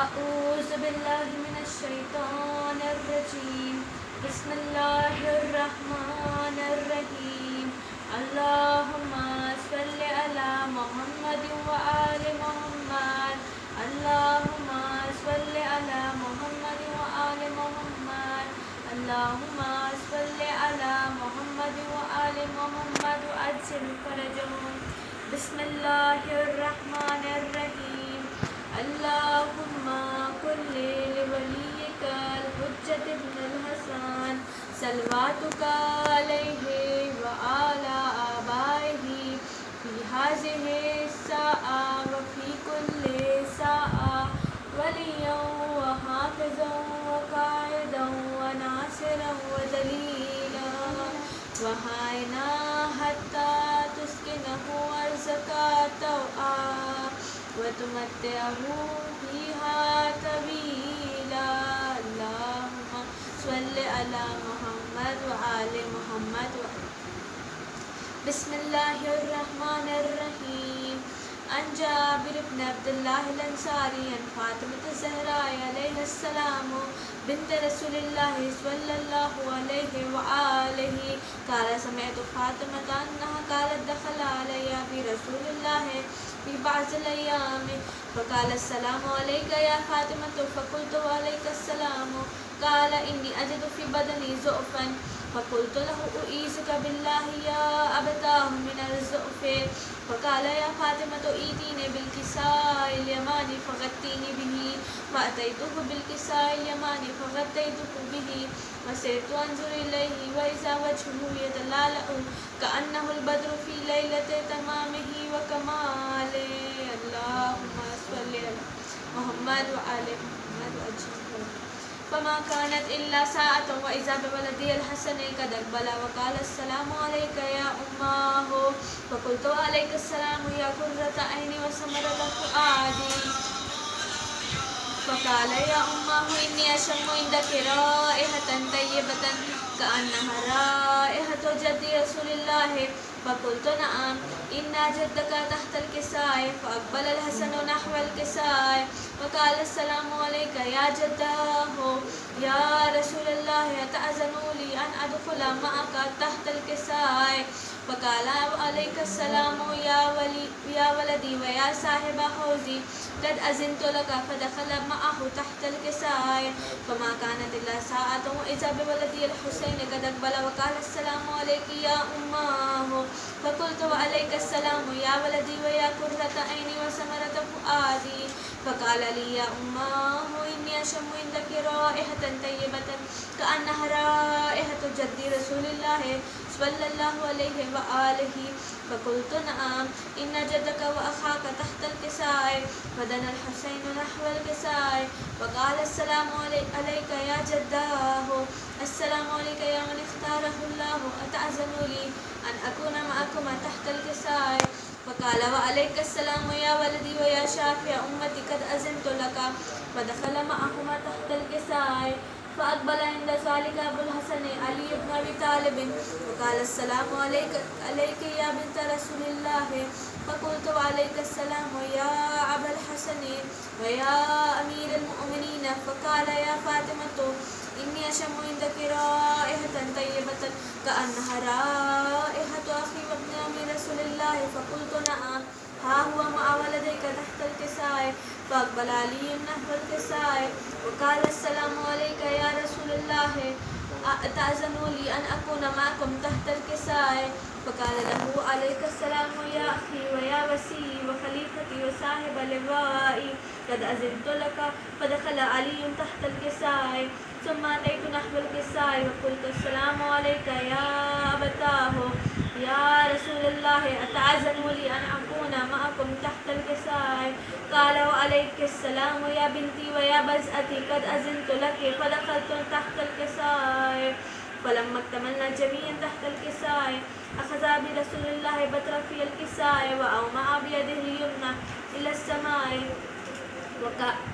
أعوذ بالله من الشيطان الرجيم. بسم الله الرحمن الرحيم. اللهم صل على محمد وآل محمد. اللهم صل على محمد وآل محمد. اللهم صل على محمد وآل محمد وأجل فرجهم. بسم الله الرحمن الرحيم. اللهم كن لوليك الحجة ابن الحسن صلواتك عليه وعلى آبائه في هذه الساعة وفي كل ساعة وليا وحافظا وقائدا وناصرا ودليلا وهينا حتى تسكنه أرضك طوعا وتمتعه فيها طويلا. اللهم صل على محمد وآل محمد. بسم الله الرحمن الرحيم. عن جابر بن عبد الله الأنصاري عن فاطمة الزهراء عليها السلام بنت رسول الله صلى الله عليه وآله قال سمعت فاطمة أنها قالت دخل علي برسول الله في بعض الأيام فقال السلام عليك يا فاطمة فقلت وعليك السلام. قال إني أجد في بدني ضعفا فقلت له أعيذك بالله يا أبتاه من الضعف. فقال يا فاطمة ائتيني بالكساء اليماني فغطيني به. فأتيته بالكساء اليماني فغطيته به وسرت أنظر إليه وإذا وجهه يتلألأ كأنه البدر في ليلة تمامه وكماله. اللهم صل على محمد وآل محمد وأجل. فما كانت إلا ساعة وإذا بولدي الحسن قد أقبل وقال السلام عليك يا أماه. فقلت وعليك السلام يا قرة عيني وثمرة فؤادي. فقال يا أماه إني أشم عندك رائحة طيبة كأنها رائحة جد رسول الله. فقلت نعم إن جدك تحت الكساء. فأقبل الحسن نحو الكساء وقال السلام عليك يا جداه يا رسول الله أتأذن لي أن أدخل معك تحت الكساء. فقال عليك السلام يا ولدي ويا صاحب حوزي قد أذنت لك. فدخل معه تحت الكساء فما كانت إلا ساعة وإذا بولدي الحسين قد أقبل وقال السلام عليك يا أماه. فقلت وعليك السلام يا ولدي ويا قرة عيني وثمرة فؤادي. فقال لي يا أماه إني أشم عندك رائحة طيبة كأنها رائحة جد رسول الله صلى الله عليه وآله. فقلت نعم إن جدك وأخاك تحت الكساء. فدنا الحسين نحو الكساء وقال السلام عليك يا جداه. السلام عليك يا من اختاره الله أتأذن لي أن أكون معكما تحت الكساء. فقال وعليك السلام يا ولدي ويا شافع أمتي قد أذنت لك. فدخل معهما تحت الكساء فأقبل عند ذلك أبو الحسن علي بن أبي طالب وقال السلام عليك يا بنت رسول الله. فقلت وعليك السلام يا أبا الحسن ويا أمير المؤمنين. فقال يا فاطمة إني أشم عندك رائحة طيبة كأنها رائحة أخي وابن أم رسول الله. فقلت نعم ها هو مع ولديك تحت الكساء. فأقبل علي نحو الكساء وقال السلام عليك يا رسول الله أتأذن لي أن أكون معكم تحت الكساء. فقال له عليك السلام يا أخي ويا وسي وخليفتي وصاحب لوائي قد أذنت لك. فدخل علي تحت الكساء ثم أتيت نحو الكساء وقلت السلام عليك يا أبتاه يا رسول الله أتأذن لي أن أكون معكم تحت الكساء. قال وعليك السلام يا بنتي ويا بزأتي قد أذنت لك. فدخلت تحت الكساء فلما اكتملنا جميعا تحت الكساء أخذ برسول الله بطرفي الكساء وأومأ بيده اليمنى إلى السماء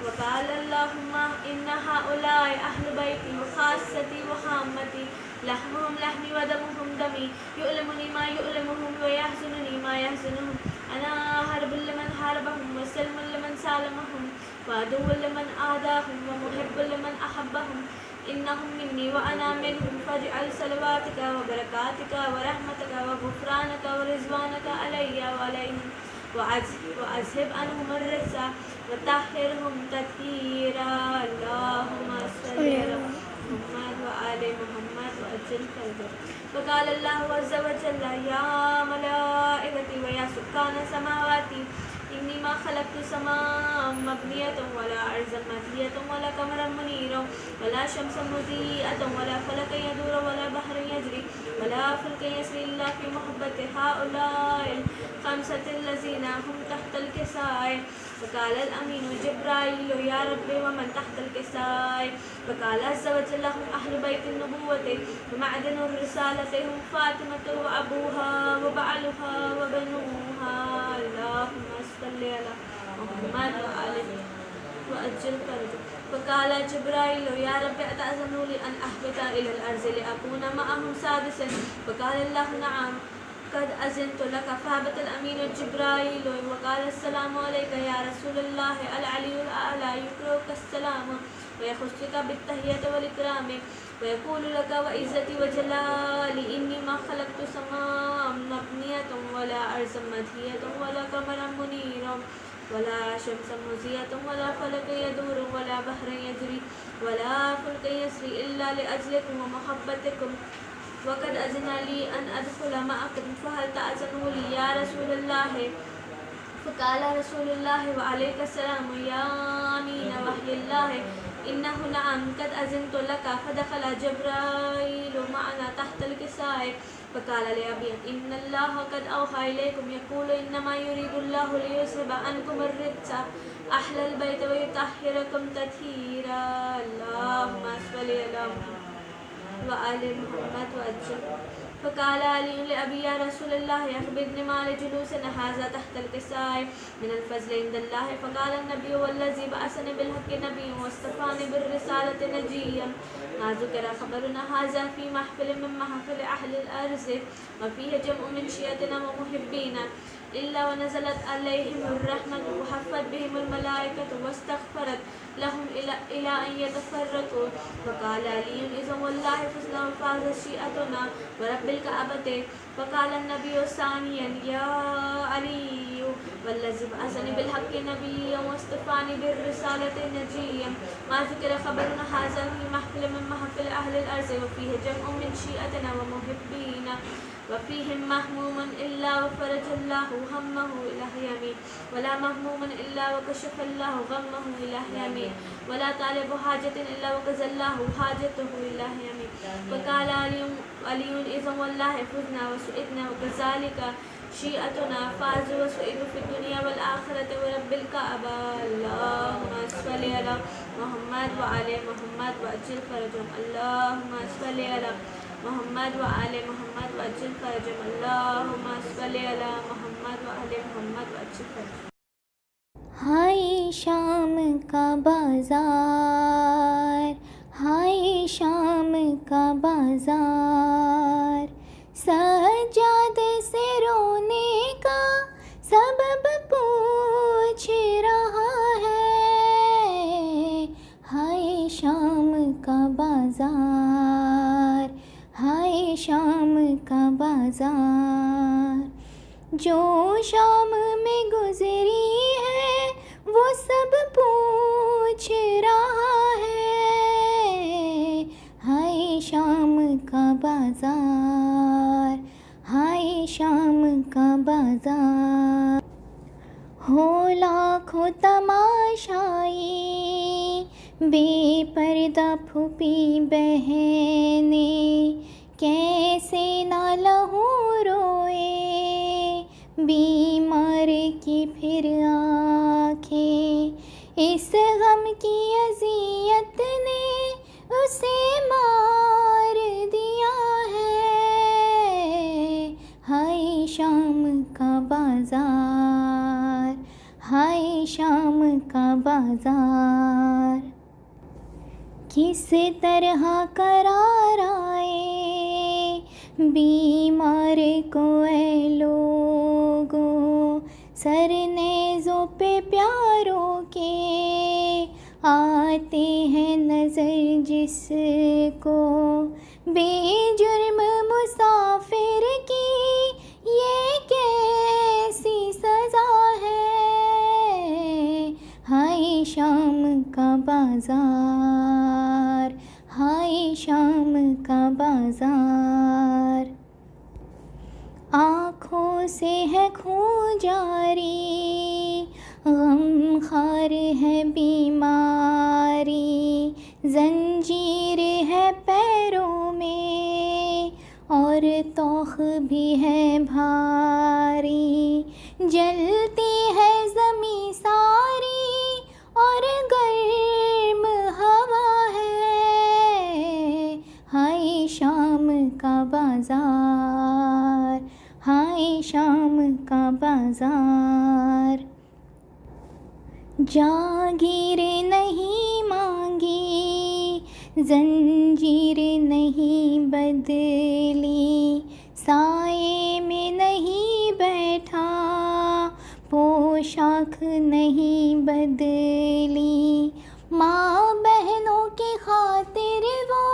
وقال اللهم إن هؤلاء أهل بيتي وخاصتي وخامتي لحمهم لحمي ودمهم دمي يؤلمني ما يؤلمهم ويحزنني ما يحزنهم. أنا هرب لمن حاربهم وسلم لمن سالمهم وعدو لمن عاداهم ومحب لمن أحبهم إنهم مني وأنا منهم فاجعل صلواتك وبركاتك ورحمتك وغفرانك ورضوانك علي وعليهم وأذهب عنهم الرجس وطهرهم تطهيرا اللهم صل على محمد وآل محمد وأجل فرجهم. فقال الله عز وجل يا ملائكتي ويا سكان سماواتي إني ما خلقت سماء مبنية ولا أرضا مهدية ولا قمرا منيرا ولا شمسا مضيئة ولا فلكا يدور ولا بحر يجري ولا فلك يسري إلا في محبة هؤلاء الخمسة الذين هم تحت الكساء. فقال الأمين جبرائيل يا رب ومن تحت الكساء. فقال عز وجل هم أهل بيت النبوة ومعدن الرسالة هم فاطمة وأبوها وبعلها وبنوها اللهم صل على محمد وآله وأجل فرجه. فقال جبرائيل يا رب أتأذن لي أن أهبط إلى الأرض لأكون معهم سادسا. فقال الله نعم قد أذنت لك. فهبط الأمين جبرائيل وقال السلام عليك يا رسول الله العلي الأعلى يقرئك السلام ويخصك بالتحية والإكرام ويقول لك وعزتي وجلالي إني ما خلقت سماء مبنية ولا أرضا مدحية ولا قمرا منيرا ولا شمسا مضيئة ولا فلك يدور ولا بحر يجري ولا فلك يسري إلا لأجلكم ومحبتكم وقد أذن لي أن أدخل معكم فهل تأذن لي يا رسول الله. فقال رسول الله وعليك السلام يا أمين وحي الله إنه نعم قد أذنت لك. فدخل جبرائيل معنا تحت الكساء فقال لأبي إن الله قد أوحى إليكم يقول إنما يريد الله ليذهب عنكم الرجس أهل البيت ويطهركم تطهيرا اللهم صل على محمد وآل محمد وأجل. فقال علي لأبي يا رسول الله أخبرني ما لجلوسنا هذا تحت الكساء من الفضل عند الله. فقال النبي والذي بعثني بالحق نبي واصطفاني بالرسالة نجيا ما ذكر خبرنا هذا في محفل من محافل أهل الأرض وفيه جمع من شيعتنا ومحبينا إلا ونزلت عليهم الرحمة وحفت بهم الملائكة واستغفرت لهم إلى أن يتفرقوا. فقال علي إذا والله فزنا وفاز شيعتنا ورب الكعبة. فقال النبي ثانيا يا علي والذي بعثني بالحق نبيا واصطفاني بالرسالة نجيا ما ذكر خبرنا هذا في محفل من محافل أهل الأرض وفيه جمع من شيعتنا ومحبينا وفيهم مهموم إلا وفرج الله همه إلى يمين ولا مهموم إلا وكشف الله غمه إلى يمين ولا طالب حاجة إلا وقضى الله حاجته إلى يمين. فقال علي إذا والله فزنا وسئدنا وكذلك شيعتنا فازوا وسئدوا في الدنيا والآخرة ورب الكعبة اللهم صل على محمد وآل محمد وأجل فرجهم اللهم صل على محمد وآل محمد وأجل فرجهم اللهم صل على محمد وآل محمد وأجل فرجهم. ہائے شام کا بازار ہائے شام کا بازار سجاد سے رونے کا سبب پوچھ رہا ہے. ہائے شام کا بازار ہائے شام کا بازار جو شام میں گزری ہے وہ سب پوچھ رہا ہے. ہائے شام کا بازار ہائے شام کا بازار ہو لاکھوں تماشائی بے پردہ پھوپھی بہنیں کیسے نہ لہو روئے بیمار کی پھر آنکھیں اس غم کی اذیت نے اسے مار دیا ہے. ہائے شام کا بازار ہائے شام کا بازار کس طرح قرار آئے بیمار کو اے لوگوں سر نیزوں پہ پیاروں کے آتے ہیں نظر جس کو بے جرم مسافر کی، یہ کیسی سزا ہے، ہائے شام کا بازار، ہائے شام کا بازار، آنکھوں سے ہے خون جاری، غم خار ہے بیماری، زنجیر ہے پیروں میں اور توخ بھی ہے بھاری، جلتی ہے زمیں ساری اور گرم ہوا ہے، ہائے شام کا بازار، ہائے شام کا بازار، جاگیر نہیں مانگی، زنجیر نہیں بدلی، سائے میں نہیں بیٹھا، پوشاک نہیں بدلی، ماں بہنوں کی خاطر وہ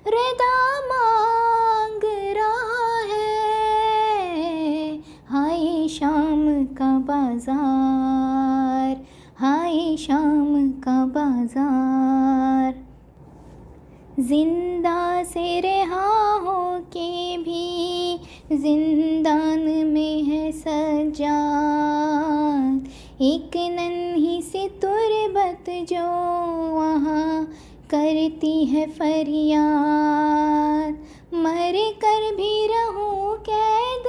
ردا مانگ رہا ہے، ہائے شام کا بازار، ہائے شام کا بازار، زندہ سے رہا ہو کے بھی زندان میں ہے سجاد، ایک ننھی سی تربت جو وہاں کرتی ہے فریاد، مر کر بھی رہوں قید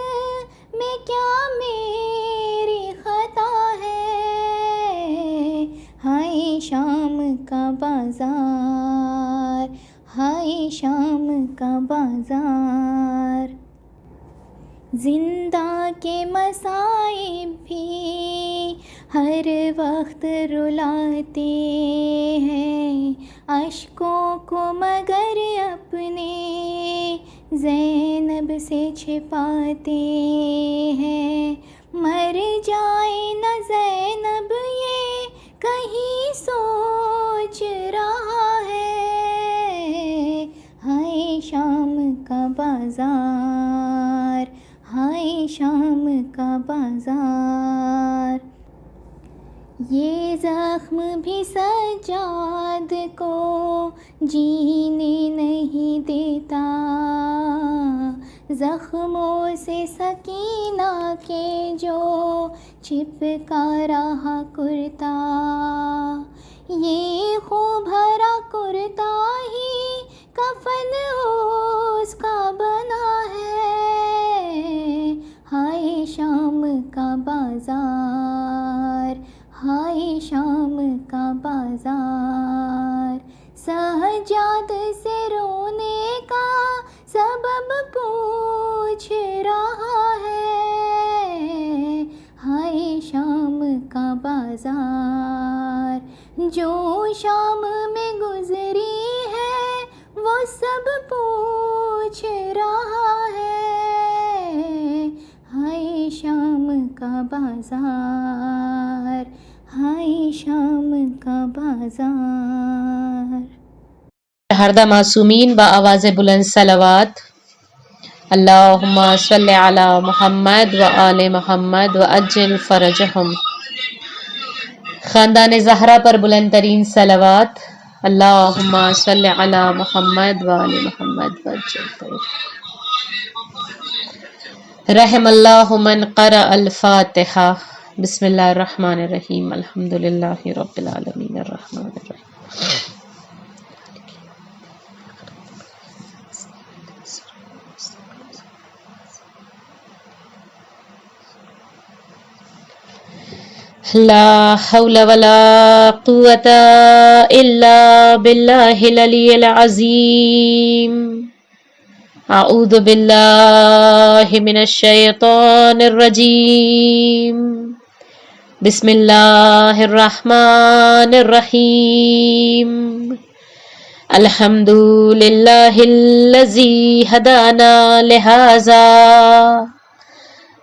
میں کیا میری خطا ہے، ہائے شام کا بازار، ہائے شام کا بازار، زندہ کے مصائب بھی ہر وقت رلاتے ہیں، اشکوں کو مگر اپنے زینب سے چھپاتے ہیں، مر جائے نہ زینب یہ کہیں سوچ رہا ہے، ہائے شام کا بازار، ہائے شام کا بازار، یہ زخم بھی سجاد کو جینے نہیں دیتا، زخموں سے سکینہ کے جو چپکا رہا کرتا، یہ خون بھرا کرتا ہی کفن اس کا بنا ہے، ہائے شام کا بازار، ہائے شام کا بازار، سجاد سے رونے کا سبب پوچھ رہا ہے، ہائے شام کا بازار، جو شام میں گزری ہے وہ سب پوچھ رہا ہے، ہائے شام کا بازار، ہائے شام کا بازار۔ ہردہ معصومین با آواز بلند صلوات، اللہم صلی علی محمد و آل محمد و عجل فرجہم۔ خاندان زہرا پر بلند ترین صلوات، اللہم صلی علی محمد و آل محمد و عجل فرجہم۔ رحم اللہ من قرأ الفاتحہ۔ بسم اللہ الرحمن الرحیم، الحمدللہ رب العالمین الرحمن الرحیم۔ لا حول ولا قوة الا باللہ العلی العظیم۔ اعوذ باللہ من الشیطان الرجیم، بسم اللہ الرحمن الرحیم۔ الحمد للہ الذی ہدانا لہذا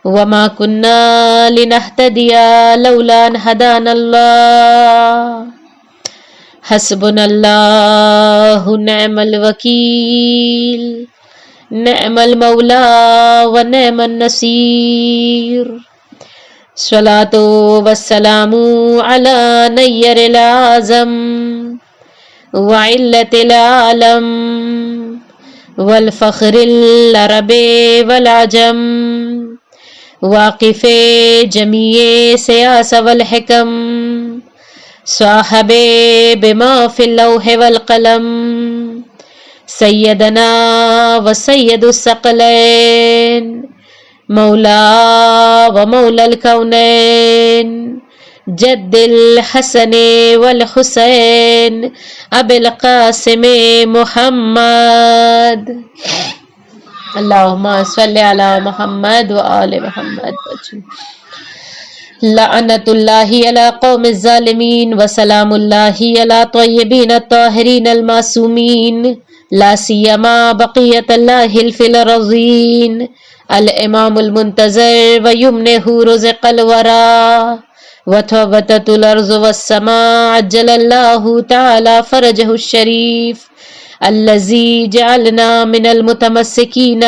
وما كنا لنهتدي لولا ان هدانا الله حسبنا اللہ نعم الوکیل نعم المولا و نعم النصیر صلاۃ والسلام علی نیر الاعظم وعلت العالم والفخر العرب والعجم واقف جمیع سیاس والحکم صاحب بما فی اللوح والقلم سیدنا و سید الثقلین مولا و مولا الکونین جد الحسن والحسین ابی القاسم محمد اللہم صلی علی محمد و آل محمد لعنت اللہ علی قوم الظالمین وسلام اللہ علی طیبین الطاہرین المعصومین لا سیما بقیت اللہ فی الارضین الامام المنتظر ویمنہ رزق الورا وتوبتت الارض والسماء عجل اللہ تعالی فرجہ الشریف الذی جعلنا من المتمسکین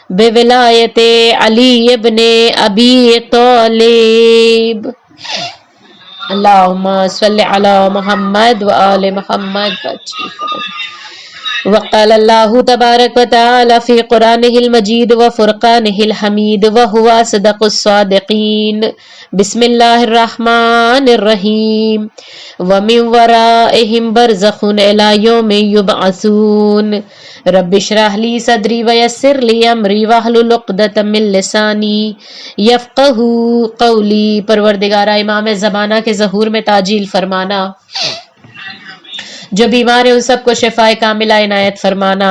بولایت علی ابن ابی طالب اللہم صلی علی محمد و آل محمد وقال اللہ تبارک و تعالی فی قرآنہ المجید و فرقانہ الحمید وہو صدق الصادقین بسم اللہ الرحمن الرحیم ومن ورائہم برزخ الی یوم یبعثون رب اشرح لی صدری ویسر لی امری واحلل عقدۃ من لسانی یفقہوا قولی پروردگارہ امام زمانہ کے ظہور میں تعجیل فرمانا، جو بیمار ہیں ان سب کو شفاء کاملہ عنایت فرمانا۔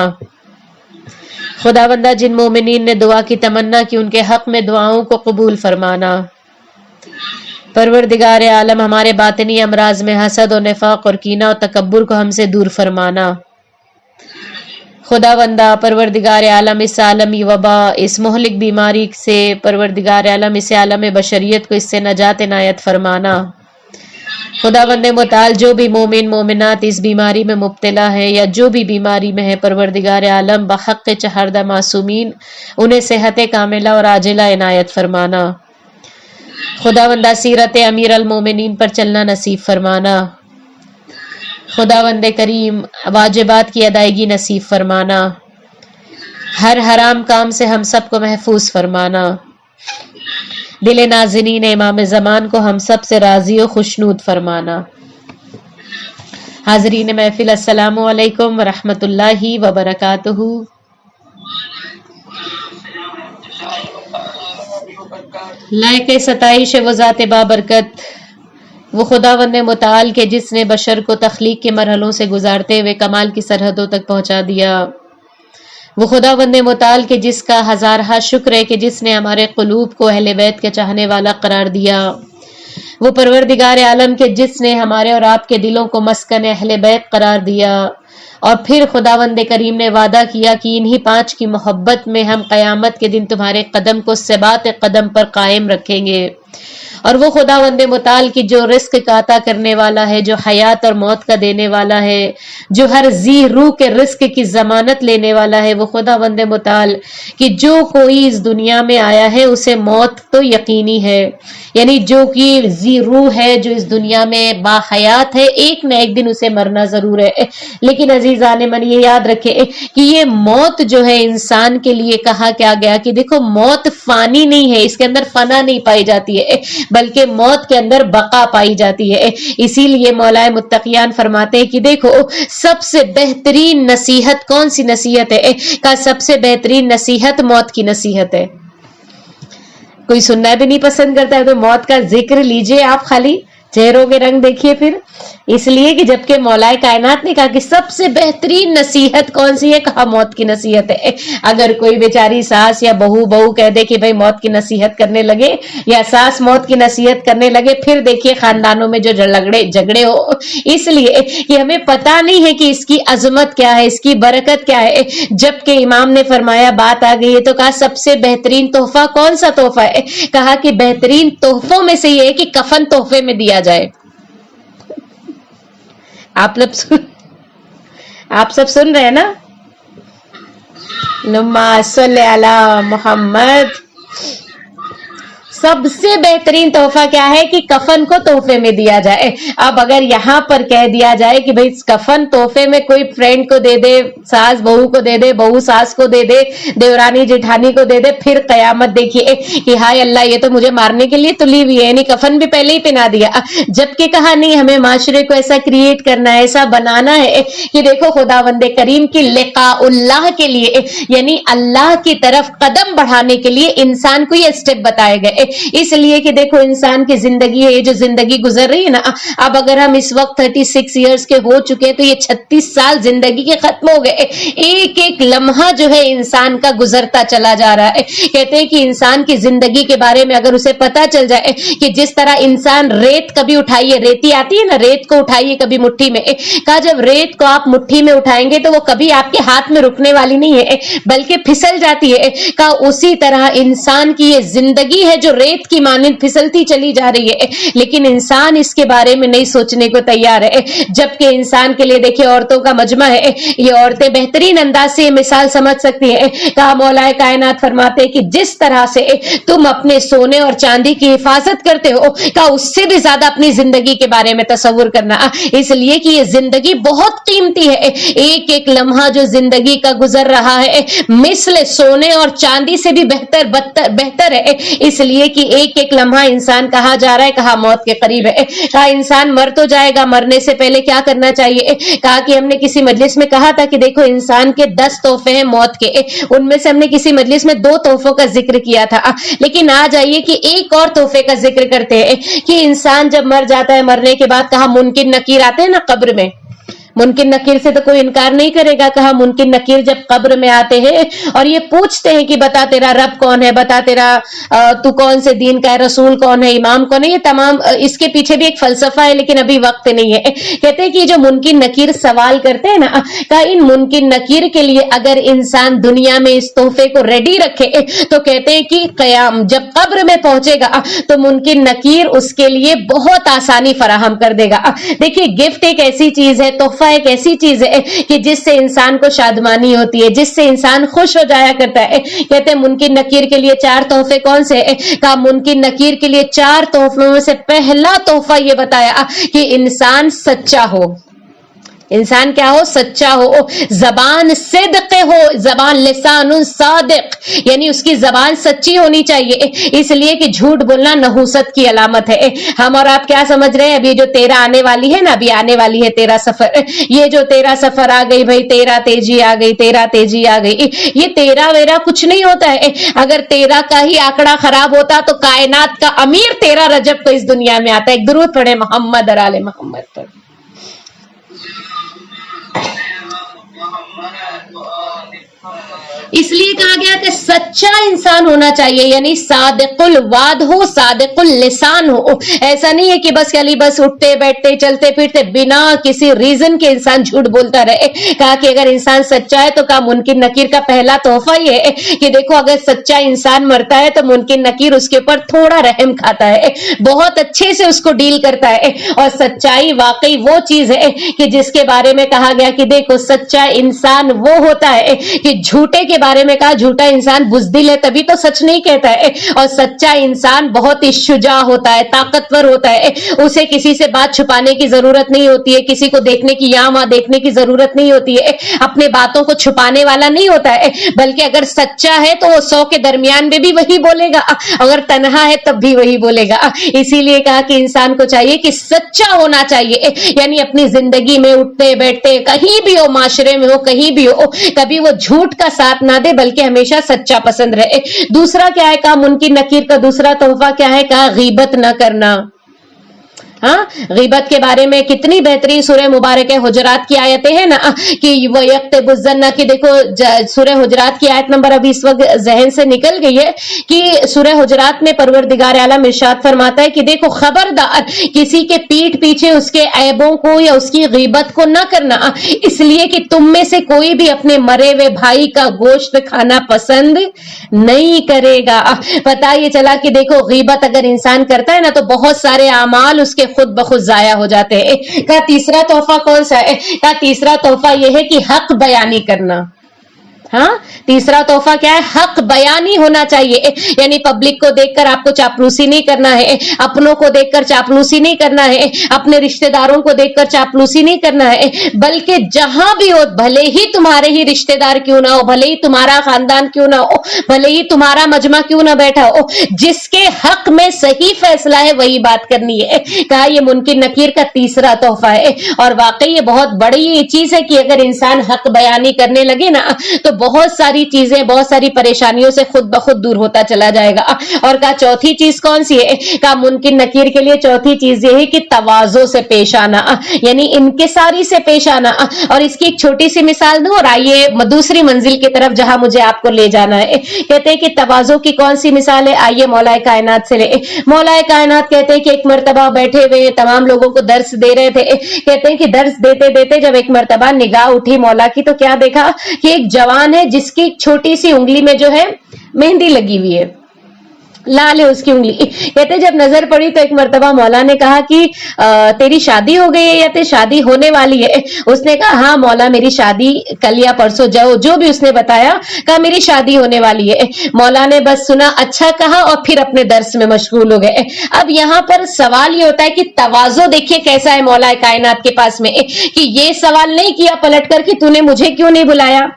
خداوندہ جن مومنین نے دعا کی تمنا کی ان کے حق میں دعاؤں کو قبول فرمانا۔ پروردگار عالم ہمارے باطنی امراض میں حسد و نفاق اور کینہ اور تکبر کو ہم سے دور فرمانا۔ خداوندہ پروردگار عالم اس عالمی وبا اس مہلک بیماری سے پروردگار عالم اس عالم بشریت کو اس سے نجات عنایت فرمانا۔ خداوند متعال جو بھی مومن مومنات اس بیماری میں مبتلا ہے یا جو بھی بیماری میں ہے پروردگار عالم بحق چہردہ معصومین انہیں صحت کاملہ اور عاجلہ عنایت فرمانا۔ خداوندہ سیرت امیر المومنین پر چلنا نصیب فرمانا۔ خداوند کریم واجبات کی ادائیگی نصیب فرمانا۔ ہر حرام کام سے ہم سب کو محفوظ فرمانا۔ دل نازنین امام زمان کو ہم سب سے راضی و خوشنود فرمانا۔ حاضرین محفل السلام علیکم ورحمۃ اللہ وبرکاتہ۔ لائق ستائش وہ ذات بابرکت، وہ خداوند متعال کے جس نے بشر کو تخلیق کے مرحلوں سے گزارتے ہوئے کمال کی سرحدوں تک پہنچا دیا، وہ خداوند متعال کے جس کا ہزارہا شکر ہے کہ جس نے ہمارے قلوب کو اہل بیت کے چاہنے والا قرار دیا، وہ پروردگار عالم کے جس نے ہمارے اور آپ کے دلوں کو مسکن اہل بیت قرار دیا، اور پھر خداوند کریم نے وعدہ کیا کہ انہی 5 کی محبت میں ہم قیامت کے دن تمہارے قدم کو ثبات قدم پر قائم رکھیں گے۔ اور وہ خداوند متعال کی جو رزق کا عطا کرنے والا ہے، جو حیات اور موت کا دینے والا ہے، جو ہر ذی روح کے رزق کی ضمانت لینے والا ہے، وہ خداوند متعال کہ جو کوئی اس دنیا میں آیا ہے اسے موت تو یقینی ہے، یعنی جو کہ ذی روح ہے جو اس دنیا میں باحیات ہے ایک نہ ایک دن اسے مرنا ضرور ہے۔ لیکن عزیزان من یہ یاد رکھے کہ یہ موت جو ہے انسان کے لیے کہا کیا گیا کہ دیکھو موت فانی نہیں ہے، اس کے اندر فنا نہیں پائی جاتی ہے بلکہ موت کے اندر بقا پائی جاتی ہے۔ اسی لیے مولا متقیان فرماتے ہیں کہ دیکھو سب سے بہترین نصیحت کون سی نصیحت ہے؟ کا سب سے بہترین نصیحت موت کی نصیحت ہے۔ کوئی سننا بھی نہیں پسند کرتا ہے تو موت کا ذکر لیجئے، آپ خالی چہروں کے رنگ دیکھیے پھر، اس لیے کہ جبکہ مولا کائنات نے کہا کہ سب سے بہترین نصیحت کون سی ہے، کہا موت کی نصیحت ہے۔ اگر کوئی بیچاری ساس یا بہو کہہ دے کہ بھائی موت کی نصیحت کرنے لگے یا ساس موت کی نصیحت کرنے لگے، پھر دیکھیے خاندانوں میں جو جھگڑے ہو، اس لیے کہ ہمیں پتہ نہیں ہے کہ اس کی عظمت کیا ہے، اس کی برکت کیا ہے۔ جبکہ امام نے فرمایا بات آ گئی ہے تو کہا سب سے بہترین تحفہ کون سا تحفہ ہے؟ کہا کہ بہترین تحفوں میں سے یہ ہے کہ کفن تحفے میں دیا جائے۔ आप सब सुन रहे हैं ना? नमाज़ सल्ले अला मोहम्मद। सबसे बेहतरीन तोहफा क्या है कि कफन को तोहफे में दिया जाए। अब अगर यहाँ पर कह दिया जाए कि भाई कफन तोहफे में कोई फ्रेंड को दे दे, सास बहू को दे दे, बहू सास को दे दे, देवरानी जेठानी को दे दे, फिर कयामत देखिए कि हाय अल्लाह ये तो मुझे मारने के लिए तुली हुई है, यानी कफन भी पहले ही पहना दिया। जबकि कहा नहीं, हमें माशरे को ऐसा क्रिएट करना है, ऐसा बनाना है कि देखो खुदावंदे करीम की लिकाउल्लाह के लिए, यानी अल्लाह की तरफ कदम बढ़ाने के लिए इंसान को ये स्टेप बताए गए। इसलिए कि देखो इंसान की जिंदगी है, ये जो जिंदगी गुजर रही है ना, अब अगर हम इस वक्त 36 इयर्स के हो चुके हैं तो ये 36 साल जिंदगी के खत्म हो गए। एक एक लम्हा जो है इंसान का गुजरता चला जा रहा है। कहते हैं कि इंसान की जिंदगी के बारे में अगर उसे पता चल जाए कि जिस तरह इंसान रेत कभी उठाइए, रेती आती है ना, रेत को उठाइए कभी मुट्ठी में, कहा जब रेत को आप मुट्ठी में उठाएंगे तो वो कभी आपके हाथ में रुकने वाली नहीं है बल्कि फिसल जाती है। कहा उसी तरह इंसान की ये जिंदगी है जो रेत की मानिंद फिसलती चली जा रही है, लेकिन इंसान इसके बारे में नहीं सोचने को तैयार है। जबकि इंसान के लिए देखिए औरतों का मजमा है, ये औरतें बेहतरीन अंदाज से ये मिसाल समझ सकती हैं। कहा मौलाए कायनात फरमाते हैं कि जिस तरह से तुम अपने सोने और चांदी की हिफाजत करते हो, कहा उससे भी ज्यादा अपनी जिंदगी के बारे में तसव्वुर करना, इसलिए कि ये जिंदगी बहुत कीमती है। एक एक लम्हा जो जिंदगी का गुजर रहा है मिस्ल सोने और चांदी से भी बेहतर है, इसलिए कि एक एक लम्हा इंसान कहा जा रहा है, कहा मौत के करीब है। कहा इंसान मर तो जाएगा, मरने से पहले क्या करना चाहिए? कहा कि हमने किसी मजलिस में कहा था कि देखो इंसान के 10 तोहफे हैं मौत के, उनमें से हमने किसी मजलिस में 2 तोहफों का जिक्र किया था, लेकिन आज आइए कि एक और तोहफे का जिक्र करते हैं कि इंसान जब मर जाता है, मरने के बाद कहा मुनकिर नकीर आते हैं ना कब्र में, मुनकिर नकीर से तो कोई इनकार नहीं करेगा। कहा मुनकिर नकीर जब कब्र में आते हैं और ये पूछते हैं कि बता तेरा रब कौन है, बता तेरा तू कौन से दीन का है, रसूल कौन है, इमाम कौन है, ये तमाम इसके पीछे भी एक फलसफा है, लेकिन अभी वक्त नहीं है। कहते हैं कि जो मुनकिर नकीर सवाल करते हैं ना, कहा इन मुनकिर नकीर के लिए अगर इंसान दुनिया में इस तोहफे को रेडी रखे तो कहते हैं कि कयाम जब कब्र में पहुंचेगा तो मुनकिर नकीर उसके लिए बहुत आसानी फराहम कर देगा। देखिए गिफ्ट एक ऐसी चीज है, तोहफा एक ऐसी चीज है कि जिससे इंसान को शादमानी होती है, जिससे इंसान खुश हो जाया करता है। कहते हैं मुनकिर नकीर के लिए 4 तोहफे कौन से हैं? कहा मुनकिर नकीर के लिए 4 तोहफों में से पहला तोहफा ये बताया कि इंसान सच्चा हो। इंसान क्या हो? सच्चा हो, जबान सिद्क हो, जबान लिसानुन सादिक, यानी उसकी जबान सच्ची होनी चाहिए, इसलिए कि झूठ बोलना नहुसत की अलामत है। हम और आप क्या समझ रहे हैं? अभी जो 13 आने वाली है ना, अभी आने वाली है 13 सफर, ये जो 13 सफर आ गई भाई, 13 तेजी आ गई, 13 तेजी आ गई, ये 13 वेरा कुछ नहीं होता है। अगर 13 का ही आंकड़ा खराब होता तो कायनात का अमीर 13 रजब को इस दुनिया में आता। एक दुरूद पढ़े मोहम्मद और आले मोहम्मद पर। इसलिए कहा गया कि सच्चा इंसान होना चाहिए, यानी सादिकुल वाद हो, सादिकुल लिसान हो। ऐसा नहीं है कि बस खाली बस उठते बैठते चलते फिरते बिना किसी रीजन के इंसान झूठ बोलता रहे। कहा कि अगर इंसान सच्चा है तो कहा मुनकिर नकीर का पहला तोहफा ये है कि देखो अगर सच्चा इंसान मरता है तो मुनकिर नकीर उसके ऊपर थोड़ा रहम खाता है, बहुत अच्छे से उसको डील करता है। और सच्चाई वाकई वो चीज है कि जिसके बारे में कहा गया कि देखो सच्चा इंसान वो होता है कि झूठे के बारे में कहा झूठा इंसान बुज़दिल है तभी तो सच नहीं कहता है, और सच्चा इंसान बहुत ही शुजा होता है, ताकतवर होता है, उसे किसी से बात छुपाने की जरूरत नहीं होती है, किसी को देखने की यहाँ वहां देखने की जरूरत नहीं होती है, अपने बातों को छुपाने वाला नहीं होता है, बल्कि अगर सच्चा है तो वो 100 के दरमियान में भी वही बोलेगा, अगर तन्हा है तब भी वही बोलेगा। इसीलिए कहा कि इंसान को चाहिए कि सच्चा होना चाहिए, यानी अपनी जिंदगी में उठते बैठते कहीं भी हो, माशरे में हो, कहीं भी हो, कभी वो झूठ का साथ ना दे बल्कि हमेशा सच्चा पसंद रहे। दूसरा क्या है? कहा मुनकिर नकीर का दूसरा तोहफा क्या है? कहा गीबत न करना। हाँ, गीबत के बारे में कितनी बेहतरीन सूरह मुबारक है, हुजरात की आयतें हैं ना कि वो यक्तबुज़्ज़न्ना की, देखो सूरह हुजरात की आयत नंबर अभी इस वक्त जहन से निकल गई है कि सूरह हुजरात में परवरदिगार आलम इरशाद फरमाता है कि देखो खबरदार किसी के पीठ पीछे उसके ऐबों को या उसकी गीबत को न करना, इसलिए कि तुम में से कोई भी अपने मरे हुए भाई का गोश्त खाना पसंद नहीं करेगा। पता ये चला कि देखो गीबत अगर इंसान करता है ना तो बहुत सारे अमाल उसके खुद ब खुद जाया हो जाते हैं। कहा तीसरा तोहफा कौन सा है? कहा तीसरा तोहफा यह है कि हक बयानी करना। हाँ, तीसरा तोहफा क्या है? हक बयानी होना चाहिए। यानी पब्लिक को देखकर आपको चापलूसी नहीं करना है, अपनों को देखकर चापलूसी नहीं करना है, अपने रिश्तेदारों को देखकर चापलूसी नहीं करना है, बल्कि जहां भी हो, भले ही तुम्हारे ही रिश्तेदार क्यों ना हो, भले ही तुम्हारा खानदान क्यों ना हो, भले ही तुम्हारा मजमा क्यों ना बैठा हो, जिसके हक में सही फैसला है वही बात करनी है। कहा ये मुनकिर नकीर का तीसरा तोहफा है। और वाकई ये बहुत बड़ी ये चीज है कि अगर इंसान हक बयानी करने लगे ना तो बहुत सारी चीजें, बहुत सारी परेशानियों से खुद ब खुद दूर होता चला जाएगा। और कहा चौथी चीज कौन सी है? कहा मुनकिर नकीर के लिए चौथी चीज ये है कि तवाज़ो से पेश आना, यानी इनकिसारी से पेश आना। और इसकी एक छोटी सी मिसाल दूं और आइए दूसरी मंजिल की तरफ जहां मुझे आपको ले जाना है। कहते हैं कि तवाज़ो की कौन सी मिसाल है? आइए मौलाए कायनात से ले। मौलाए कायनात कहते हैं कि एक मर्तबा बैठे हुए तमाम लोगों को दर्स दे रहे थे। कहते हैं कि दर्स देते देते जब एक मर्तबा निगाह उठी मौला की, तो क्या देखा कि एक जवान है जिसकी छोटी सी उंगली में जो है मेहंदी लगी हुई है, लाल है उसकी उंगली। कहते जब नजर पड़ी तो एक मर्तबा मौला ने कहा कि तेरी शादी हो गई है या तेरी शादी होने वाली है? उसने कहा हाँ मौला मेरी शादी कल या परसों, जो भी उसने बताया, कहा मेरी शादी होने वाली है। मौला ने बस सुना, अच्छा कहा और फिर अपने दर्स में मशगूल हो गए। अब यहाँ पर सवाल ये होता है कि तवाज़ो देखिए कैसा है मौला कायनात के पास में, कि ये सवाल नहीं किया पलट कर कि तूने मुझे क्यों नहीं बुलाया।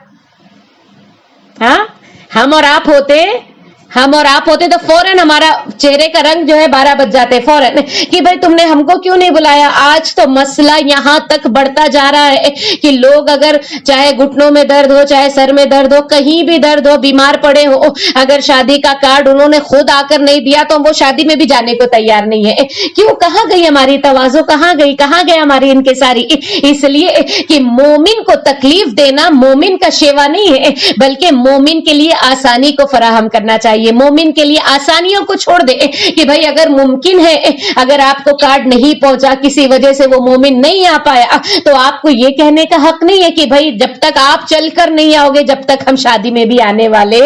हाँ, हम और आप होते तो फौरन हमारा चेहरे का रंग जो है 12 बज जाते फौरन, कि भाई तुमने हमको क्यों नहीं बुलाया। आज तो मसला यहां तक बढ़ता जा रहा है कि लोग अगर चाहे घुटनों में दर्द हो, चाहे सर में दर्द हो, कहीं भी दर्द हो, बीमार पड़े हो, अगर शादी का कार्ड उन्होंने खुद आकर नहीं दिया तो वो शादी में भी जाने को तैयार नहीं है। क्यों? कहां गई हमारी तवाज़ो, कहां गई हमारी इनकिसारी? इसलिए कि मोमिन को तकलीफ देना मोमिन का शेवा नहीं है, बल्कि मोमिन के लिए आसानी को फराहम करना चाहिए। मोमिन के लिए आसानियों को छोड़ दे कि भाई अगर मुमकिन है, अगर आपको कार्ड नहीं पहुंचा, किसी वजह से वो मोमिन नहीं आ पाया, तो आपको ये कहने का हक नहीं है कि भाई जब तक आप चलकर नहीं आओगे जब तक हम शादी में भी आने वाले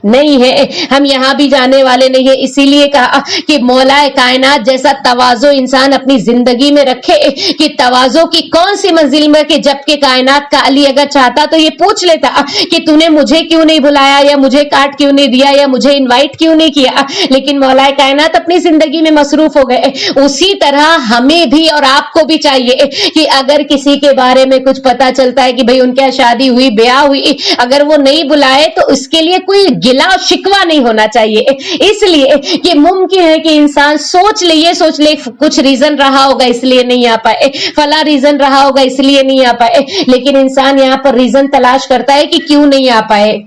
नहीं है, हम यहां भी जाने वाले नहीं है। इसीलिए कहा कि मौलाए कायनात जैसा तवाज़ो इंसान अपनी जिंदगी में रखे कि तवाज़ो की कौन सी मंजिल में, कि जबकि कायनात का अली अगर चाहता तो ये पूछ लेता कि तूने मुझे क्यों नहीं बुलाया, या मुझे कार्ड क्यों नहीं दिया, या मुझे इनवाइट क्यों नहीं किया, लेकिन मौलाए कायनात अपनी जिंदगी में मसरूफ हो गए। उसी तरह हमें भी और आपको भी चाहिए कि अगर किसी के बारे में कुछ पता चलता है कि भाई उनके यहाँ शादी हुई, ब्याह हुई, अगर वो नहीं बुलाए तो उसके लिए कोई गिला और शिकवा नहीं होना चाहिए। इसलिए कि मुमकिन है कि इंसान सोच ले कुछ रीजन रहा होगा इसलिए नहीं आ पाए, फला रीजन रहा होगा इसलिए नहीं आ पाए, लेकिन इंसान यहां पर रीजन तलाश करता है कि क्यों नहीं आ पाए,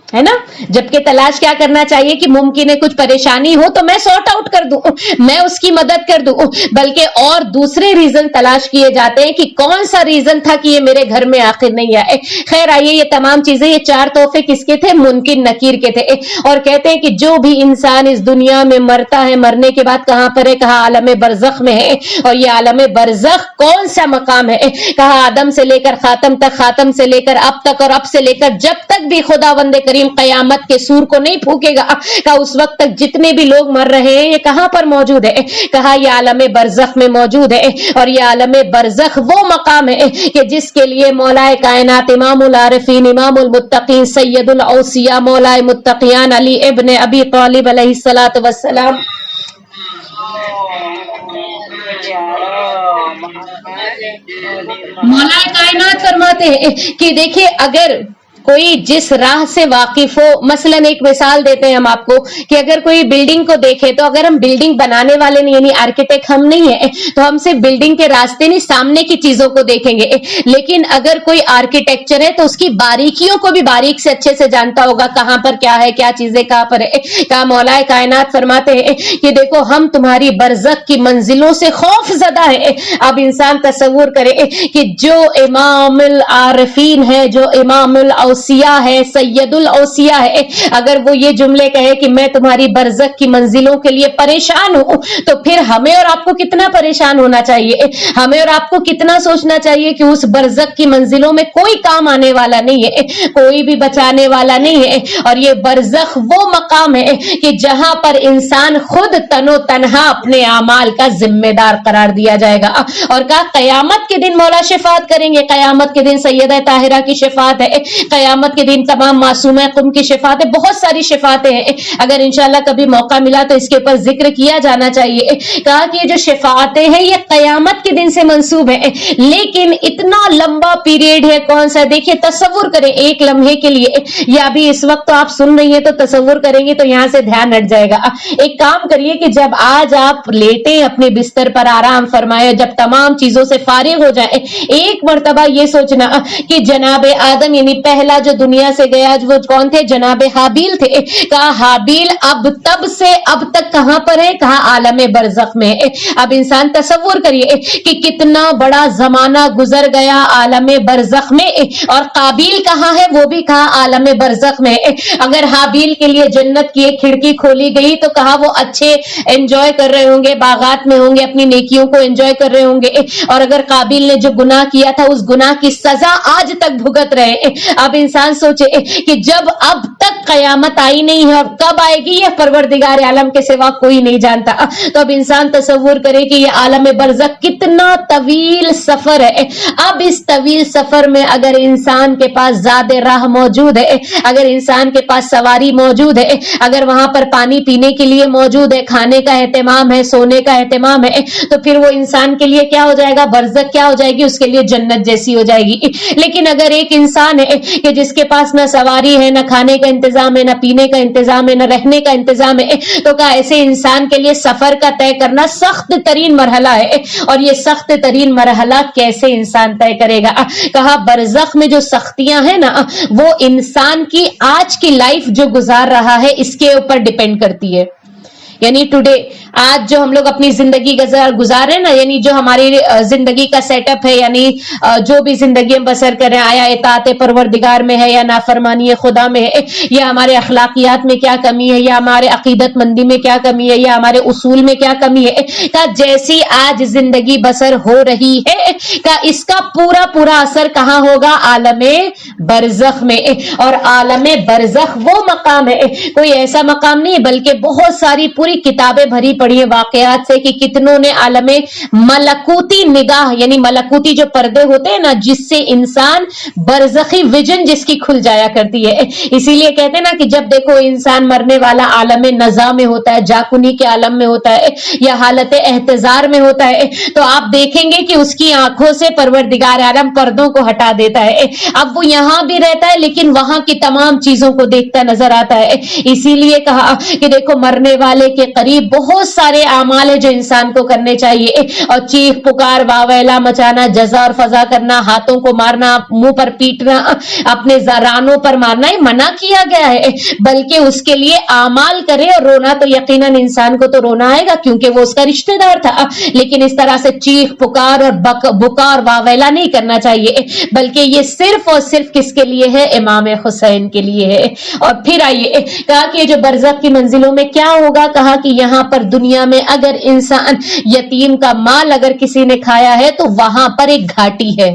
है ना। जबकि तलाश क्या करना चाहिए कि मुमकिन है कुछ परेशानी हो तो मैं सॉर्ट आउट कर दूं, मैं उसकी मदद कर दूं, बल्कि और दूसरे रीजन तलाश किए जाते हैं कि कौन सा रीजन था कि ये मेरे घर में आखिर नहीं आए। खैर आइए, ये तमाम चीजें, ये 4 तोहफे किसके थे? मुनकिर नकीर के थे। और कहते हैं कि जो भी इंसान इस दुनिया में मरता है, मरने के बाद कहां पर है? कहा आलम बरज़ख में है। और ये आलम बरज़ख कौन सा मकाम है? कहा आदम से लेकर खातम तक, खातम से लेकर अब तक, और अब से लेकर जब तक भी खुदावंद करीम कयामत के सूर को नहीं फूकेगा, कहा उस वक्त तक जितने भी लोग मर रहे हैं ये कहां पर मौजूद है? कहा ये आलम बरज़ख में मौजूद है। और ये आलम बरज़ख वो मकाम है कि जिसके लिए मौलाए कायनात इमामुल आरिफीन, इमामुल मुत्तकीन, सैयदुल औसिया, मौलाए मुत्तकियान अली इब्न अबी तालिब अलैहिस्सलातु वस्सलाम मौलाए कायनात फरमाते हैं कि देखिए अगर कोई जिस राह से वाकिफ हो, मसलन एक मिसाल देते हैं हम आपको कि अगर कोई बिल्डिंग को देखे तो अगर हम बिल्डिंग बनाने वाले नहीं, यानी आर्किटेक्ट हम नहीं है, तो हम सिर्फ बिल्डिंग के रास्ते नहीं सामने की चीजों को देखेंगे। लेकिन अगर कोई आर्किटेक्चर है तो उसकी बारीकियों को भी बारीक से अच्छे से जानता होगा, कहां पर क्या है, क्या चीजें कहां पर है। कहा मौलाए कायनात फरमाते हैं कि देखो हम तुम्हारी बरज़ख की मंजिलों से खौफ ज़दा है। अब इंसान तसव्वुर करे कि जो इमामुल आरिफीन है, जो इमामुल औसिया है, सैयदुल औसिया है, अगर वो ये जुमले कहे कि मैं तुम्हारी बरज़ख की मंजिलों के लिए परेशान हूं, तो फिर हमें और आपको कितना परेशान होना चाहिए, हमें और आपको कितना सोचना चाहिए कि उस बरज़ख की मंजिलों में कोई काम आने वाला नहीं है, कोई भी बचाने वाला नहीं है। और ये बरज़ख वो मकाम है कि जहां पर इंसान खुद तनो तन्हा अपने आमाल का जिम्मेदार करार दिया जाएगा। और कहा कयामत के दिन मौला शिफात करेंगे, कयामत के दिन सैयदा ताहिरा की शिफात है, कयामत के दिन तमाम मासूम कुम की शिफात है, बहुत सारी शिफातें हैं। अगर इंशाल्लाह कभी मौका मिला तो इसके ऊपर जिक्र किया जाना चाहिए। कहा कि ये जो शिफातें हैं ये कयामत के दिन से मंसूब है, लेकिन इतना लंबा पीरियड है कौन सा, देखिए तसव्वुर करें एक लम्हे के लिए, या अभी इस वक्त तो आप सुन रही है तो तसव्वुर करेंगे तो यहां से ध्यान हट जाएगा। एक काम करिए कि जब आज आप लेटे अपने बिस्तर पर आराम फरमाए, जब तमाम चीजों से फारिग हो जाए, एक मर्तबा ये सोचना कि जनाबे आदम यानी पहला जो दुनिया से गया वो कौन थे, जनाबे हाबील थे। कहा हाबील अब तब से अब तक कहां पर है, कहा आलम बरज़ख में है। अब इंसान तसव्वुर करिए कि कितना बड़ा जमाना गुजर गया आलम बरज़ख में, और काबिल कहां है, वो भी कहा आलम बरज़ख में है। अगर हाबील के लिए जन्नत की एक खिड़की खोली गई तो कहा वो अच्छे एंजॉय कर रहे होंगे, बागात में होंगे, अपनी नेकियों को एंजॉय कर रहे होंगे, और अगर काबिल ने जो गुनाह किया था उस गुनाह की सजा आज तक भुगत रहे। अब इंसान सोचे कि जब अब तक कयामत आई नहीं है और कब आएगी यह परवरदिगार आलम के सिवा कोई नहीं जानता, तो अब इंसान तसव्वुर करे कि यह आलम बरज़ख कितना तवील सफर है। अब इस तवील सफर में अगर इंसान के पास ज़ादे राह मौजूद है, अगर इंसान के पास सवारी मौजूद है, अगर वहां पर पानी पीने के लिए मौजूद है, खाने का एहतमाम है, सोने का एहतमाम है, तो फिर वो इंसान के लिए क्या हो जाएगा, बरज़ख क्या हो जाएगी, उसके लिए जन्नत जैसी हो जाएगी। लेकिन अगर एक इंसान है कि जिसके पास ना सवारी है, ना खाने का इंतजाम है, ना पीने का इंतजाम है, ना रहने का इंतजाम है, तो क्या ऐसे इंसान के लिए सफर का तय करना सख्त तरीन मरहला है। और ये सख्त तरीन मरहला कैसे इंसान तय करेगा, कहा बरज़ख में जो सख्तियां हैं ना वो इंसान की आज की लाइफ जो गुजार रहा है इसके ऊपर डिपेंड करती है। यानी टुडे आज जो हम लोग अपनी जिंदगी गुजार रहे हैं ना, यानी जो हमारी जिंदगी का सेटअप है, यानी जो भी जिंदगी हम बसर कर रहे हैं, आया इताअत परवरदिगार में है या नाफरमानी खुदा में है, या हमारे अखलाकियात में क्या कमी है, या हमारे अकीदतमंदी में क्या कमी है, या हमारे उसूल में क्या कमी है, का जैसी आज जिंदगी बसर हो रही है का इसका पूरा पूरा असर कहां होगा, आलमे बरज़ख में। और आलमे बरज़ख वो मकाम है, कोई ऐसा मकाम नहीं बल्कि बहुत सारी पूरी किताबें भरी पड़ी है वाकयात से कि कितनों ने आलमे मलकूती निगाह यानी मलकूती जो पर्दे होते हैं ना जिससे इंसान बरज़खी विजन जिसकी खुल जाया करती है। इसीलिए कहते हैं ना कि जब देखो इंसान मरने वाला आलमे नज़ा में होता है, जाकुनी के आलम में होता है या हालत एहतजार में होता है, तो आप देखेंगे कि उसकी आंखों से परवरदिगार आलम पर्दों को हटा देता है। अब वो यहां भी रहता है लेकिन वहां की तमाम चीजों को देखता नजर आता है। इसीलिए कहा कि देखो मरने वाले के करीब बहुत सारे आमाल है जो इंसान को करने चाहिए, और चीख पुकार वावेला मचाना, जजा और फजा करना, हाथों को मारना, मुंह पर पीटना, अपने जरानों पर मारना ये मना किया गया है, बल्कि उसके लिए आमाल करे। और रोना तो यकीनन इंसान को तो रोना आएगा क्योंकि वो उसका रिश्तेदार था, लेकिन इस तरह से चीख पुकार और बुकार वावेला नहीं करना चाहिए, बल्कि ये सिर्फ और सिर्फ किसके लिए है, इमाम हुसैन के लिए है। और फिर आइए कहा कि जो बरज़ख की मंजिलों में क्या होगा, कहा कि यहां पर दुनिया में अगर इंसान यतीम का माल अगर किसी ने खाया है तो वहां पर एक घाटी है,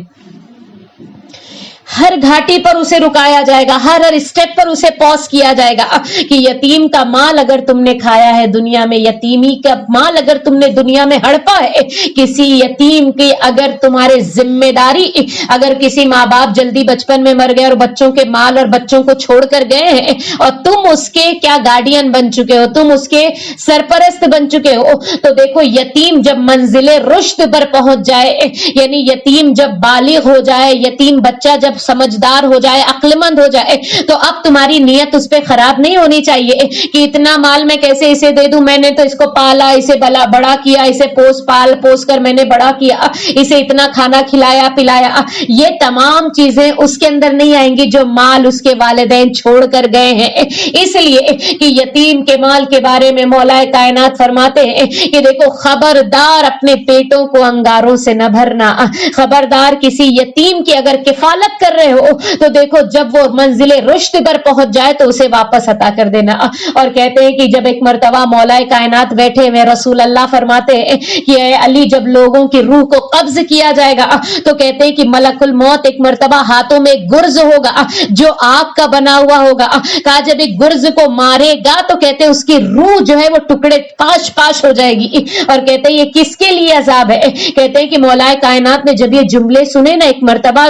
हर घाटी पर उसे रुकाया जाएगा, हर स्टेप पर उसे पॉज किया जाएगा कि यतीम का माल अगर तुमने खाया है दुनिया में, यतीमी का माल अगर तुमने दुनिया में हड़पा है, किसी यतीम की अगर तुम्हारे जिम्मेदारी, अगर किसी माँ बाप जल्दी बचपन में मर गए और बच्चों के माल और बच्चों को छोड़कर गए हैं और तुम उसके क्या गार्डियन बन चुके हो, तुम उसके सरपरस्त बन चुके हो, तो देखो यतीम जब मंजिले रुश्द पर पहुंच जाए, यानी यतीम जब बालिग हो जाए, यतीम बच्चा जब समझदार हो जाए, अक्लमंद हो जाए, तो अब तुम्हारी नीयत उस पर खराब नहीं होनी चाहिए कि इतना माल मैं कैसे इसे दे दूं, मैंने तो इसको पाला, इसे बड़ा किया, इसे पोस कर मैंने बड़ा किया, इसे इतना खाना खिलाया पिलाया। ये तमाम चीजें उसके अंदर नहीं आएंगी जो माल उसके वालिदैन छोड़ कर गए हैं। इसलिए कि यतीम के माल के बारे में मौलाए कायनात फरमाते हैं कि देखो खबरदार अपने पेटों को अंगारों से न भरना, खबरदार किसी यतीम की अगर किफालत कर कर रहे हो तो देखो जब वो मंजिले रुश्द पर पहुंच जाए तो उसे वापस अता कर देना। और कहते हैं कि जब एक मर्तबा मौलाए कायनात बैठे हुए रसूल अल्लाह फरमाते हैं कि ऐ अली जब लोगों की रूह को कब्ज किया जाएगा तो कहते हैं कि मलकुल मौत एक मर्तबा हाथों में गुर्ज होगा जो आग का बना हुआ होगा। कहा जब एक गुर्ज को मारेगा तो कहते हैं उसकी रूह जो है वो टुकड़े पाश पाश हो जाएगी। और कहते हैं ये किसके लिए अजाब है? कहते हैं कि मौलाए कायनात ने जब ये जुमले सुने ना एक मर्तबा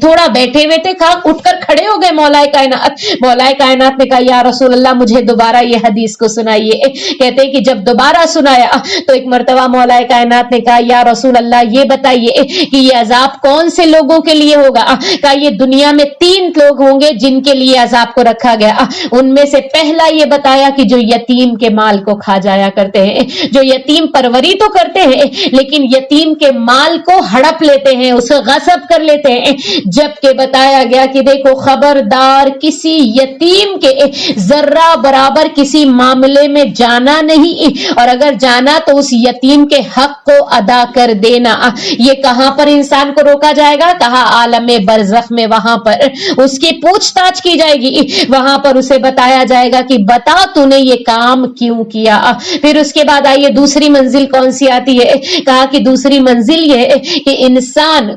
थोड़ा बैठे हुए थे, कहा उठकर खड़े हो गए मौलाए कायनात। मौलाए कायनात ने कहा या रसूल अल्लाह मुझे दोबारा ये हदीस को सुनाइए। कहते हैं कि जब दोबारा सुनाया तो एक मर्तबा मौलाए कायनात ने कहा या रसूल अल्लाह ये बताइए कि ये अजाब कौन से लोगों के लिए होगा? कहा ये दुनिया में 3 लोग होंगे जिनके लिए अजाब को रखा गया। उनमें से पहला ये बताया कि जो यतीम के माल को खा जाया करते हैं, जो यतीम परवरी तो करते हैं लेकिन यतीम के माल को हड़प लेते हैं, उसे गसब कर लेते हैं। जबकि बताया गया कि देखो खबरदार किसी यतीम के जर्रा बराबर किसी मामले में जाना नहीं, और अगर जाना तो उस यतीम के हक को अदा कर देना। ये कहां पर इंसान को रोका जाएगा? कहा आलमे बरज़ख में, वहां पर उसकी पूछताछ की जाएगी, वहां पर उसे बताया जाएगा कि बता तूने ये काम क्यों किया। फिर उसके बाद आइए दूसरी मंजिल कौन सी आती है? कहा कि दूसरी मंजिल ये है कि इंसान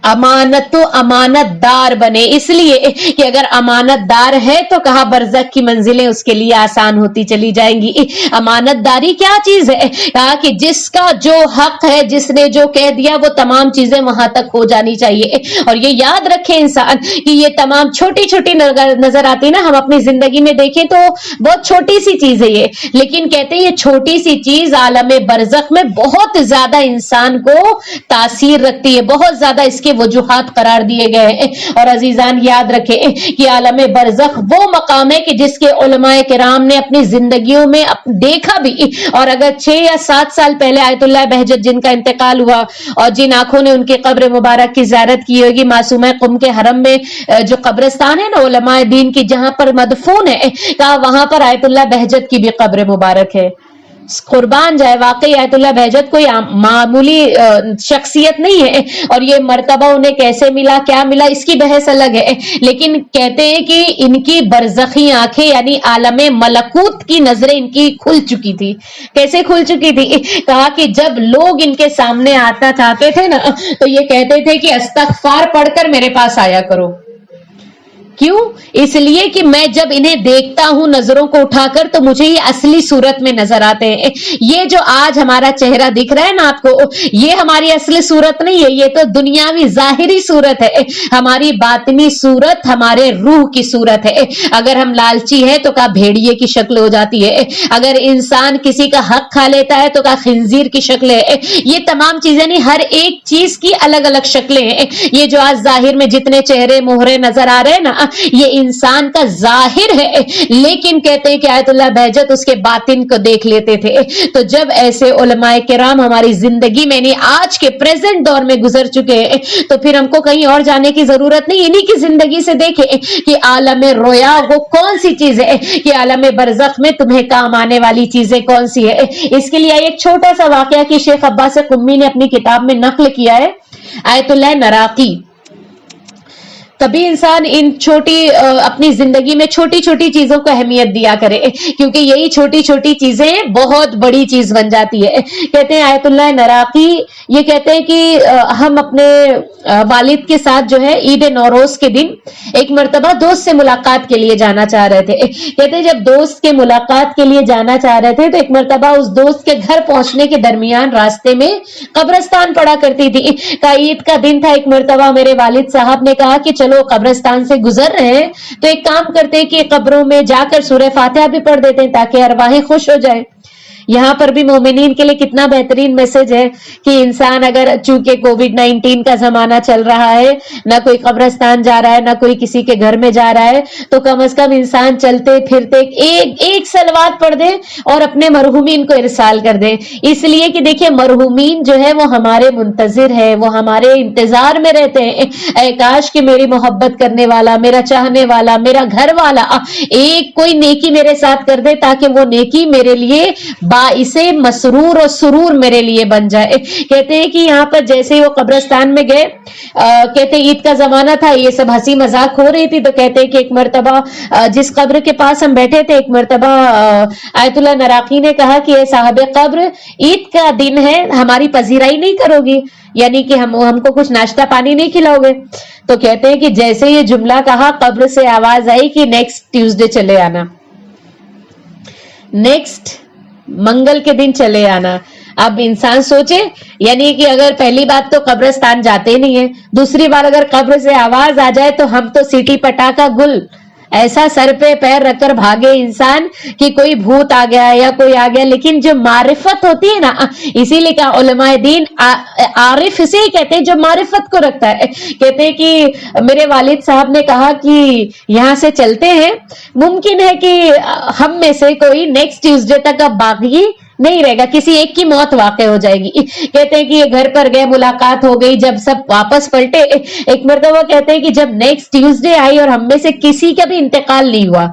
अमानतदार बने, इसलिए कि अगर अमानतदार है तो कहा बरज़ख की मंजिलें उसके लिए आसान होती चली जाएंगी। अमानतदारी क्या चीज है? कहा कि जिसका जो हक है, जिसने जो कह दिया वो तमाम चीजें वहां तक हो जानी चाहिए। और ये याद रखे इंसान कि ये तमाम छोटी छोटी नजर आती ना, हम अपनी जिंदगी में देखें तो बहुत छोटी सी चीज है ये, लेकिन कहते हैं ये छोटी सी चीज आलमे बरज़ख में बहुत ज्यादा इंसान को तासीर रखती है, बहुत ज्यादा इसके वजूहात करार दिए गए हैं। और अजीजान याद रखें कि आलमे बरज़ख वो मकाम है कि जिसके उलमाए किराम ने अपनी जिंदगियों में देखा भी। और अगर 6 या 7 साल पहले आयतुल्लाह बहजत जिनका इंतकाल हुआ और जिन आंखों ने उनके कब्र मुबारक की ज़ियारत की होगी, मासूमा कुम के हरम में जो कब्रिस्तान है ना उलमाए दीन की जहां पर मदफून है, कहा वहां पर आयतुल्लाह बहजत की भी कब्र मुबारक है। कुर्बान जाए, वाकई आयतुल्लाह बहजत कोई मामूली शख्सियत नहीं है। और ये मर्तबा उन्हें कैसे मिला, क्या मिला, इसकी बहस अलग है, लेकिन कहते हैं कि इनकी बरज़खी आंखें यानी आलमे मलकूत की नजरें इनकी खुल चुकी थी। कैसे खुल चुकी थी? कहा कि जब लोग इनके सामने आना चाहते थे ना तो ये कहते थे कि अस्तगफार पढ़कर मेरे पास आया करो। क्यों? इसलिए कि मैं जब इन्हें देखता हूं नजरों को उठाकर तो मुझे ये असली सूरत में नजर आते हैं। ये जो आज हमारा चेहरा दिख रहा है ना आपको, ये हमारी असली सूरत नहीं है, ये तो दुनियावी जाहिरी सूरत है। हमारी बातिनी सूरत हमारे रूह की सूरत है। अगर हम लालची है तो कहा भेड़िए की शक्ल हो जाती है, अगर इंसान किसी का हक खा लेता है तो कहा खिंजीर की शक्ल है। ये तमाम चीजें नहीं, हर एक चीज की अलग अलग शक्लें हैं। ये जो आज जाहिर में जितने चेहरे मोहरे नजर आ रहे हैं ना, ये इंसान का जाहिर है, लेकिन कहते हैं कि आयतुल्लाह बहजत उसके बातिन को देख लेते थे। तो जब ऐसे उलमाए किराम हमारी जिंदगी में नहीं आज के प्रेजेंट दौर में गुजर चुके हैं तो फिर हमको कहीं और जाने की जरूरत नहीं, इन्हीं की जिंदगी से देखें कि आलमे रोया वो कौन सी चीज है, कि आलमे बरज़ख में तुम्हें काम आने वाली चीजें कौन सी है। इसके लिए एक छोटा सा वाकया कि शेख अब्बास कुम्मी ने अपनी किताब में नकल किया है, आयतुल्लाह नराकी। तभी इंसान इन छोटी अपनी जिंदगी में छोटी छोटी चीजों को अहमियत दिया करे, क्योंकि यही छोटी छोटी चीजें बहुत बड़ी चीज बन जाती है। कहते हैं आयतुल्लाह नराकी, ये कहते हैं कि हम अपने वालिद के साथ जो है ईद नौरोज के दिन एक मर्तबा दोस्त से मुलाकात के लिए जाना चाह रहे थे। कहते हैं जब दोस्त के मुलाकात के लिए जाना चाह रहे थे तो एक मर्तबा उस दोस्त के घर पहुंचने के दरमियान रास्ते में कब्रिस्तान पड़ा करती थी। का ईद का दिन था, एक मर्तबा मेरे वालिद साहब ने कहा कि चलो कब्रिस्तान से गुजर रहे हैं तो एक काम करते हैं कि कब्रों में जाकर सूरह फातिहा भी पढ़ देते हैं ताकि अरवाहें खुश हो जाए। यहाँ पर भी मोमिनीन के लिए कितना बेहतरीन मैसेज है कि इंसान अगर चूंकि कोविड-19 का जमाना चल रहा है, ना कोई कब्रिस्तान जा रहा है, ना कोई किसी के घर में जा रहा है, तो कम से कम इंसान चलते फिरते एक सलवात पढ़ दे और अपने मरहुमीन को इरसाल कर दे। इसलिए कि देखिए मरहुमीन जो है वो हमारे मुंतजिर है, वो हमारे इंतजार में रहते हैं। ऐ काश कि मेरी मोहब्बत करने वाला, मेरा चाहने वाला, मेरा घर वाला एक कोई नेकी मेरे साथ कर दे ताकि वो नेकी मेरे लिए باعث مسرور اور سرور میرے لیے بن جائے. کہتے ہیں کہ یہاں پر جیسے ہی وہ قبرستان میں گئے, کہتے ہیں عید کا زمانہ تھا, یہ سب ہنسی مذاق ہو رہی تھی, تو کہتے ہیں کہ ایک مرتبہ جس قبر کے پاس ہم بیٹھے تھے, ایک مرتبہ آیت اللہ نراقی نے کہا کہ اے صاحب قبر, عید کا دن ہے, ہماری پذیرائی نہیں کرو گی, یعنی کہ ہم کو کچھ ناشتہ پانی نہیں کھلاؤ گے. تو کہتے ہیں کہ جیسے یہ جملہ کہا, قبر سے آواز آئی کہ نیکسٹ ٹیوزڈے چلے آنا, نیکسٹ منگل کے دن چلے آنا. اب انسان سوچے, یعنی کہ اگر پہلی بات تو قبرستان جاتے نہیں ہے, دوسری بار اگر قبر سے آواز آ جائے تو ہم تو سیٹی پٹاخا گل ایسا سر پہ پیر رکھ کر بھاگے انسان کہ کوئی بھوت آ گیا یا کوئی آ گیا. لیکن جو معرفت ہوتی ہے نا, اسی لیے کہ علماء دین عارف اسے ہی کہتے ہیں جو معرفت کو رکھتا ہے. کہتے ہیں کہ میرے والد صاحب نے کہا کہ یہاں سے چلتے ہیں, ممکن ہے کہ ہم میں سے کوئی نیکسٹ ٹیوزڈے تک اب باقی نہیں رہے گا, کسی ایک کی موت واقع ہو جائے گی. کہتے ہیں کہ یہ گھر پر گئے, ملاقات ہو گئی, جب سب واپس پلٹے, ایک مرتبہ کہتے ہیں کہ جب نیکسٹ ٹیوزڈے آئی اور ہم میں سے کسی کا بھی انتقال نہیں ہوا,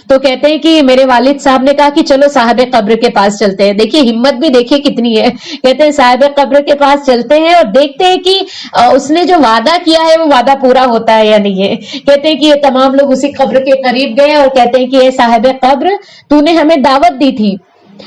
تو کہتے ہیں کہ میرے والد صاحب نے کہا کہ چلو صاحب قبر کے پاس چلتے ہیں. دیکھیے ہمت بھی دیکھیے کتنی ہے. کہتے ہیں صاحب قبر کے پاس چلتے ہیں اور دیکھتے ہیں کہ اس نے جو وعدہ کیا ہے وہ وعدہ پورا ہوتا ہے یا نہیں ہے. کہتے ہیں کہ یہ تمام لوگ اسی قبر کے قریب گئے اور کہتے ہیں کہ اے صاحب قبر, تو نے ہمیں دعوت دی تھی,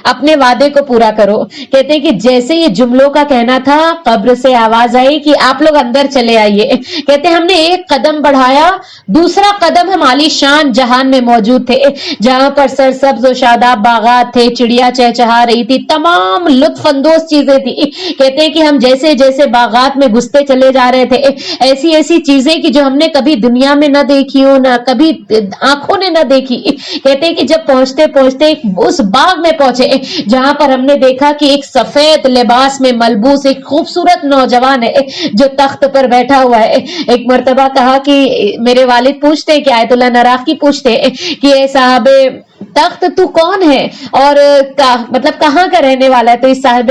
اپنے وعدے کو پورا کرو. کہتے ہیں کہ جیسے یہ جملوں کا کہنا تھا, قبر سے آواز آئی کہ آپ لوگ اندر چلے آئیے. کہتے ہیں ہم نے ایک قدم بڑھایا, دوسرا قدم ہم عالی شان جہان میں موجود تھے, جہاں پر سرسبز و شاداب باغات تھے, چڑیا چہچہا رہی تھی, تمام لطف اندوز چیزیں تھی. کہتے ہیں کہ ہم جیسے جیسے باغات میں گھستے چلے جا رہے تھے, ایسی ایسی چیزیں کہ جو ہم نے کبھی دنیا میں نہ دیکھی ہو, نہ کبھی آنکھوں نے نہ دیکھی. کہتے ہیں کہ جب پہنچتے پہنچتے اس باغ میں پہنچے جہاں پر ہم نے دیکھا کہ ایک سفید لباس میں ملبوس ایک خوبصورت نوجوان ہے جو تخت پر بیٹھا ہوا ہے. ایک مرتبہ کہا کہ میرے والد پوچھتے کہ آیت اللہ نراقی پوچھتے کہ اے صاحب تخت تو کون ہے اور مطلب کہاں کا رہنے والا ہے؟ تو اس صاحب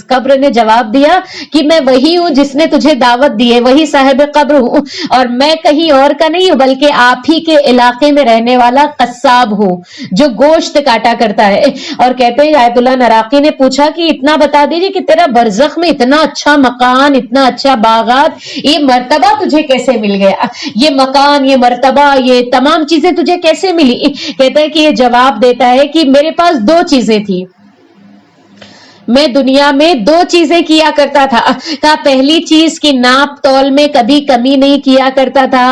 قبر نے جواب دیا کہ میں وہی ہوں جس نے تجھے دعوت دی ہے, وہی صاحب قبر ہوں, اور میں کہیں اور کا نہیں ہوں بلکہ آپ ہی کے علاقے میں رہنے والا قصاب ہوں جو گوشت کاٹا کرتا ہے. اور کہتے ہیں آیت اللہ نراقی نے پوچھا کہ اتنا بتا دیجیے کہ تیرا برزخ میں اتنا اچھا مکان, اتنا اچھا باغات, یہ مرتبہ تجھے کیسے مل گیا؟ یہ مکان, یہ مرتبہ, یہ تمام چیزیں تجھے کیسے ملی؟ کہتا ہے کہ یہ جواب دیتا ہے کہ میرے پاس دو چیزیں تھی, میں دنیا میں دو چیزیں کیا کرتا تھا. کہا پہلی چیز کی ناپ تول میں کبھی کمی نہیں کیا کرتا تھا,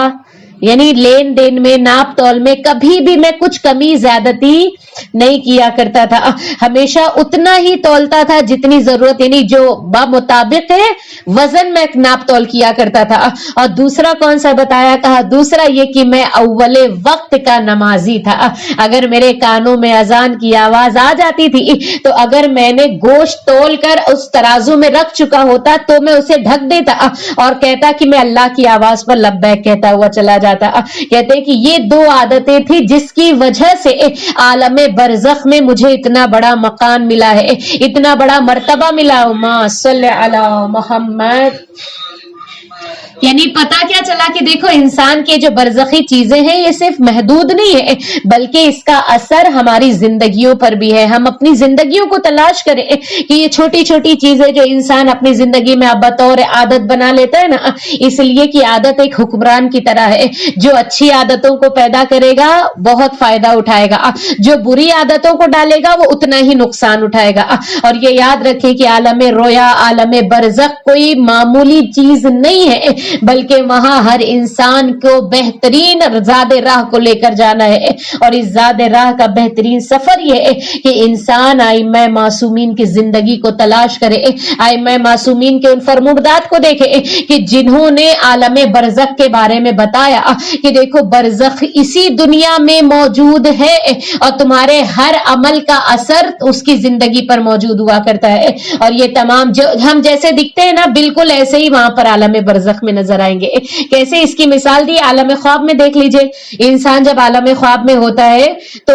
یعنی لین دین میں ناپ تول میں کبھی بھی میں کچھ کمی زیادتی نہیں کیا کرتا تھا, ہمیشہ اتنا ہی تولتا تھا جتنی ضرورت, یعنی جو بمطابق ہے وزن میں ناپ تول کیا کرتا تھا. اور دوسرا کون سا بتایا؟ کہا دوسرا یہ کہ میں اول وقت کا نمازی تھا. اگر میرے کانوں میں اذان کی آواز آ جاتی تھی تو اگر میں نے گوشت تول کر اس ترازو میں رکھ چکا ہوتا تو میں اسے ڈھک دیتا اور کہتا کہ میں اللہ کی آواز پر لبیک کہتا ہوا چلا جاتا. کہتے ہیں کہ یہ دو عادتیں تھی جس کی وجہ سے عالم برزخ میں مجھے اتنا بڑا مقام ملا ہے, اتنا بڑا مرتبہ ملا. ما صلی علی محمد. یعنی پتا کیا چلا کہ دیکھو انسان کے جو برزخی چیزیں ہیں یہ صرف محدود نہیں ہے بلکہ اس کا اثر ہماری زندگیوں پر بھی ہے. ہم اپنی زندگیوں کو تلاش کریں کہ یہ چھوٹی چھوٹی چیزیں جو انسان اپنی زندگی میں بطور عادت بنا لیتا ہے نا, اس لیے کہ عادت ایک حکمران کی طرح ہے, جو اچھی عادتوں کو پیدا کرے گا بہت فائدہ اٹھائے گا, جو بری عادتوں کو ڈالے گا وہ اتنا ہی نقصان اٹھائے گا. اور یہ یاد رکھیں کہ عالم رویا, عالم برزخ کوئی معمولی چیز نہیں ہے بلکہ وہاں ہر انسان کو بہترین زاد راہ کو لے کر جانا ہے. اور اس زاد راہ کا بہترین سفر یہ ہے کہ انسان ائمہ معصومین کی زندگی کو تلاش کرے, ائمہ معصومین کے ان فرمودات کو دیکھے کہ جنہوں نے عالم برزخ کے بارے میں بتایا کہ دیکھو برزخ اسی دنیا میں موجود ہے اور تمہارے ہر عمل کا اثر اس کی زندگی پر موجود ہوا کرتا ہے. اور یہ تمام جو ہم جیسے دکھتے ہیں نا بالکل ایسے ہی وہاں پر عالم برزخ میں نظر آئیں گے. کیسے؟ اس کی مثال دی عالم خواب میں دیکھ لیجئے. انسان جب عالم خواب میں ہوتا ہے تو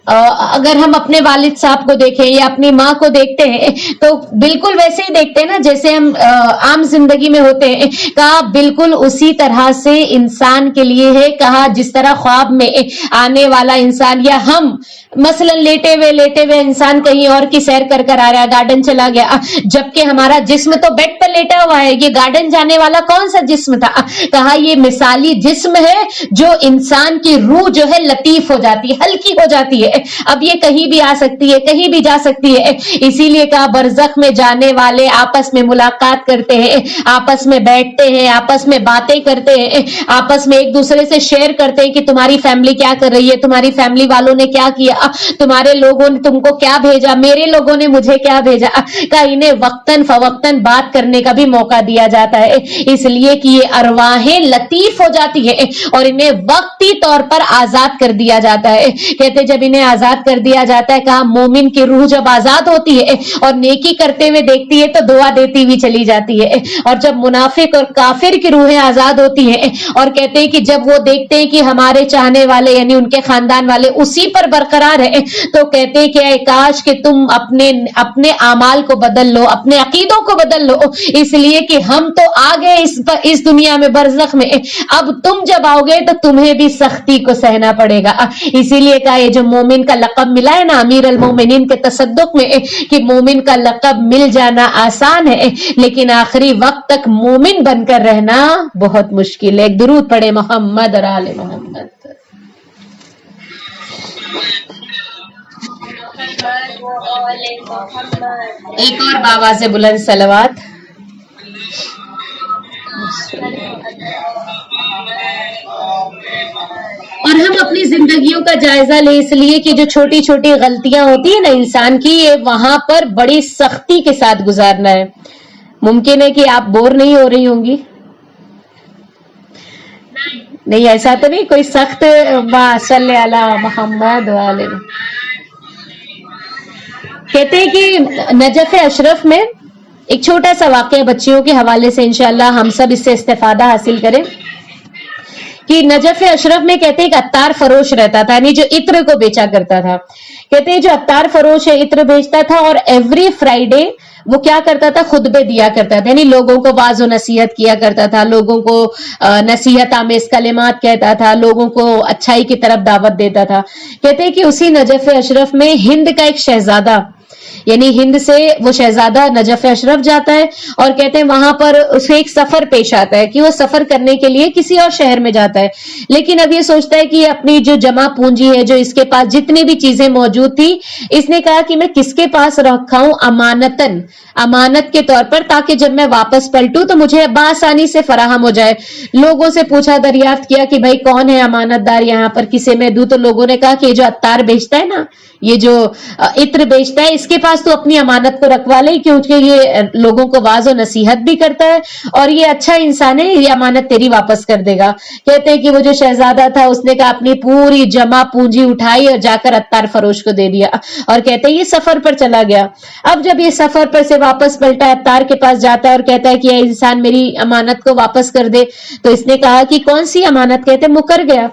अगर हम अपने वालिद साहब को देखें या अपनी माँ को देखते हैं तो बिल्कुल वैसे ही देखते हैं ना जैसे हम आम जिंदगी में होते हैं। कहा बिल्कुल उसी तरह से इंसान के लिए है। कहा जिस तरह ख्वाब में आने वाला इंसान या हम मसलन लेटे हुए इंसान कहीं और की सैर कर आ रहा है, गार्डन चला गया, जबकि हमारा जिस्म तो बेड पर लेटा हुआ है। ये गार्डन जाने वाला कौन सा जिस्म था? कहा ये मिसाली जिस्म है जो इंसान की रूह जो है लतीफ हो जाती है, हल्की हो जाती है। अब ये कहीं भी आ सकती है, कहीं भी जा सकती है। इसीलिए कहा बरज़ख में जाने वाले आपस में मुलाकात करते हैं, आपस में बैठते हैं, आपस में बातें करते हैं, आपस में एक दूसरे से शेयर करते हैं कि तुम्हारी फैमिली क्या कर रही है, तुम्हारी फैमिली वालों ने क्या किया, तुम्हारे लोगों ने तुमको क्या भेजा, मेरे लोगों ने मुझे क्या भेजा। का इन्हें वक्तन फवक्तन बात करने का भी मौका दिया जाता है, इसलिए कि ये अरवाहें लतीफ हो जाती है और इन्हें वक्ती तौर पर आजाद कर दिया जाता है। कहते जब इन्हें आजाद कर दिया जाता है, कहा मोमिन की रूह जब आजाद होती है और नेकी करते हुए देखती है तो दुआ देती हुई चली जाती है, और जब मुनाफिक और काफिर की रूहें आजाद होती हैं और कहते हैं कि जब वो देखते हैं कि हमारे चाहने वाले यानी उनके खानदान वाले उसी पर बरकरार है तो कहते हैं कि काश कि तुम अपने आमाल को बदल लो, अपने अकीदों को बदल लो, इसलिए कि हम तो आ गए इस दुनिया में बरज़ख में, अब तुम जब आओगे तो तुम्हें भी सख्ती को सहना पड़ेगा। इसीलिए कहा ये जो मोमिन का लक़ब मिला है ना अमीर अल मोमिनीन के तसद्दुक में कि मोमिन का लक़ब मिल जाना आसान है लेकिन आखिरी वक्त तक मोमिन बनकर रहना बहुत मुश्किल है। एक दुरूद पढ़े मोहम्मद और आले मोहम्मद। एक और बाबा से बुलंद सलवात। और हम अपनी जिंदगियों का जायजा ले इसलिए कि जो छोटी छोटी गलतियां होती है ना इंसान की, ये वहां पर बड़ी सख्ती के साथ गुजारना है। मुमकिन है कि आप बोर नहीं हो रही होंगी, नहीं ऐसा तो नहीं कोई सख्त सल्ले अला मोहम्मद वाले। कहते हैं कि नजफ अशरफ में एक छोटा सा वाकया बच्चियों के हवाले से इंशाअल्लाह हम सब इससे इस्तेफादा हासिल करें कि नजफ अशरफ में कहते हैं कि अत्तार फरोश रहता था, यानी जो इत्र को बेचा करता था। कहते हैं जो अत्तार फरोश है इत्र बेचता था और एवरी फ्राइडे वो क्या करता था, खुतबे दिया करता था, यानी लोगों को वाज और नसीहत किया करता था, लोगों को नसीहत आमेज कलिमात कहता था, लोगों को अच्छाई की तरफ दावत देता था। कहते हैं कि उसी नजफ अशरफ में हिंद का एक शहजादा यानी हिंद से वो शहजादा नजफ अशरफ जाता है और कहते हैं वहां पर उसे एक सफर पेश आता है कि वो सफर करने के लिए किसी और शहर में जाता है, लेकिन अब ये सोचता है कि अपनी जो जमा पूंजी है, जो इसके पास जितनी भी चीजें मौजूद थी, इसने कहा कि मैं किसके पास रखा हूं अमानतन, अमानत के तौर पर, ताकि जब मैं वापस पलटूं तो मुझे बासानी से फराहम हो जाए। लोगों से पूछा, दरियाफ्त किया कि भाई कौन है अमानतदार यहाँ पर, किसे मैं दूं? तो लोगों ने कहा कि ये जो अत्तार बेचता है ना, ये जो इत्र बेचता है, इसके पास तो अपनी अमानत को रखवा ले, क्योंकि ये लोगों को वाज और नसीहत भी करता है और ये अच्छा इंसान है, ये अमानत तेरी वापस कर देगा। कहते हैं कि वो जो शहजादा था उसने कहा अपनी पूरी जमा पूंजी उठाई और जाकर अत्तार फरोश को दे दिया और कहते हैं ये सफर पर चला गया। अब जब ये सफर पर से वापस पलटा, अत्तार के पास जाता है और कहता है कि ये इंसान मेरी अमानत को वापस कर दे, तो इसने कहा कि कौन सी अमानत? कहते मुकर गया।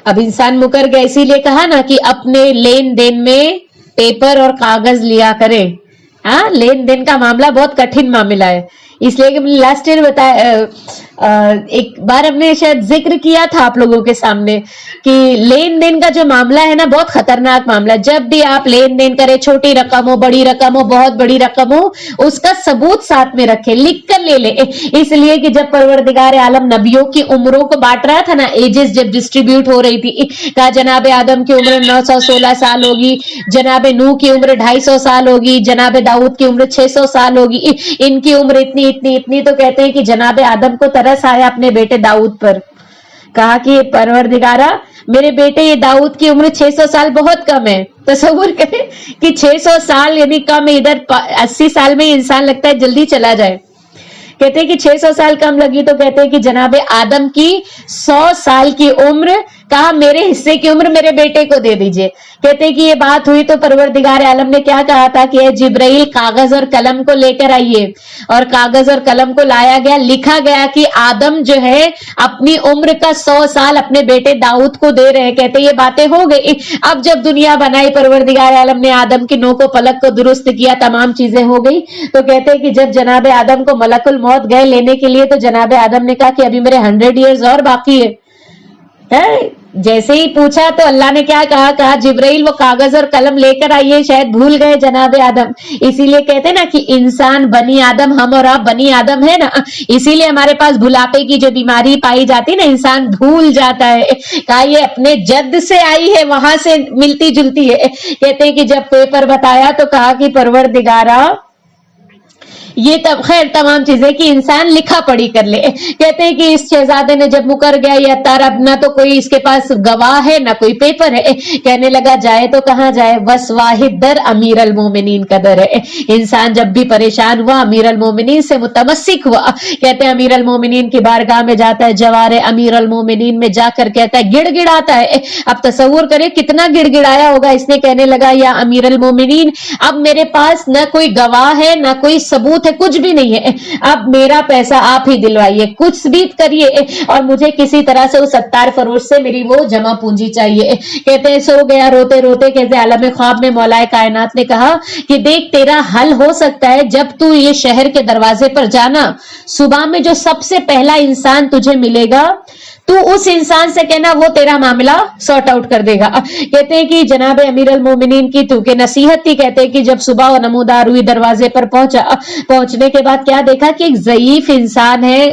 अब इंसान मुकर गया, इसीलिए कहा ना कि अपने लेन देन में पेपर और कागज लिया करे। हाँ, लेन देन का मामला बहुत कठिन मामला है, इसलिए कि लास्ट ईयर बताया, एक बार हमने शायद जिक्र किया था आप लोगों के सामने कि लेन देन का जो मामला है ना बहुत खतरनाक मामला। जब भी आप लेन देन करें, छोटी रकम हो, बड़ी रकम हो, बहुत बड़ी रकम हो, उसका सबूत साथ में रखे, लिख कर ले ले। इसलिए कि जब परवरदिगार आलम नबियों की उम्रों को बांट रहा था ना, एजेस जब डिस्ट्रीब्यूट हो रही थी, कहा जनाब आदम की उम्र 916 साल होगी, जनाब नूह की उम्र 250 साल होगी, जनाब दाऊद की उम्र 600 साल होगी, इनकी उम्र इतनी इतनी इतनी। तो कहते हैं कि जनाब आदम को तरस आया अपने बेटे दाऊद पर, कहा कि परवरदिगारा मेरे बेटे ये दाऊद की उम्र 600 साल बहुत कम है। तसव्वुर करें कि 600 साल यानी कम है, इधर 80 साल में इंसान लगता है जल्दी चला जाए। कहते हैं कि 600 साल कम लगी, तो कहते हैं कि जनाबे आदम की 100 साल की उम्र, कहा मेरे हिस्से की उम्र मेरे बेटे को दे दीजिए। कहते हैं कि ये बात हुई तो परवरदिगार आलम ने क्या कहा था कि जिब्राइल कागज और कलम को लेकर आइए, और कागज और कलम को लाया गया, लिखा गया कि आदम जो है अपनी उम्र का 100 साल अपने बेटे दाऊद को दे रहे। कहते ये बातें हो गई। अब जब दुनिया बनाई, परवरदिगार आलम ने आदम की नोको पलक को दुरुस्त किया, तमाम चीजें हो गई। तो कहते हैं कि जब जनाब आदम को मलकुल मौत गए लेने के लिए, तो जनाब आदम ने कहा कि अभी मेरे 100 ईयर्स और बाकी है। जैसे ही पूछा तो अल्लाह ने क्या कहा जिब्राइल वो कागज और कलम लेकर आइए, शायद भूल गए जनाब आदम। इसीलिए कहते हैं ना कि इंसान बनी आदम, हम और आप बनी आदम है ना, इसीलिए हमारे पास बुढ़ापे की जो बीमारी पाई जाती है ना, इंसान भूल जाता है। कहा ये अपने जद से आई है, वहां से मिलती जुलती है। कहते हैं कि जब पेपर बताया तो कहा कि परवरदिगारा ये तब खैर तमाम चीजें कि इंसान लिखा पढ़ी कर ले। कहते हैं कि इस शहजादे ने जब मुकर गया ये अत्तार, अब ना तो कोई इसके पास गवाह है ना कोई पेपर है। कहने लगा जाए तो कहाँ जाए, बस वाहिद दर अमीर अल मोमिनीन का दर है। इंसान जब भी परेशान हुआ अमीर अल मोमिनीन से मुतमस्सिक हुआ। कहते हैं अमीर अल मोमिनीन की बारगाह में जाता है, जवारे अमीर अल मोमिनीन में जाकर कहता है, गिड़गिड़ाता है। अब तसव्वुर करे कितना गिड़गिड़ाया होगा। इसने कहने लगा या अमीर अल मोमिनीन, अब मेरे पास न कोई गवाह है ना कोई सबूत है, कुछ भी नहीं है। अब मेरा पैसा आप ही दिलवाइए, कुछ भी करिए, और मुझे किसी तरह से उस सत्तार फरोश से मेरी वो जमा पूंजी चाहिए। कहते हैं सो गया रोते रोते। कहते आलम ख्वाब में मौलाए कायनात ने कहा कि देख तेरा हल हो सकता है, जब तू ये शहर के दरवाजे पर जाना, सुबह में जो सबसे पहला इंसान तुझे मिलेगा तू उस इंसान से कहना वो तेरा मामला सॉर्ट आउट कर देगा। कहते हैं कि जनाब अमीर अल मोमिनीन की तू के नसीहत थी। कहते हैं कि जब सुबह वो नमूदार हुई, दरवाजे पर पहुंचने के बाद क्या देखा कि एक ज़ईफ इंसान है,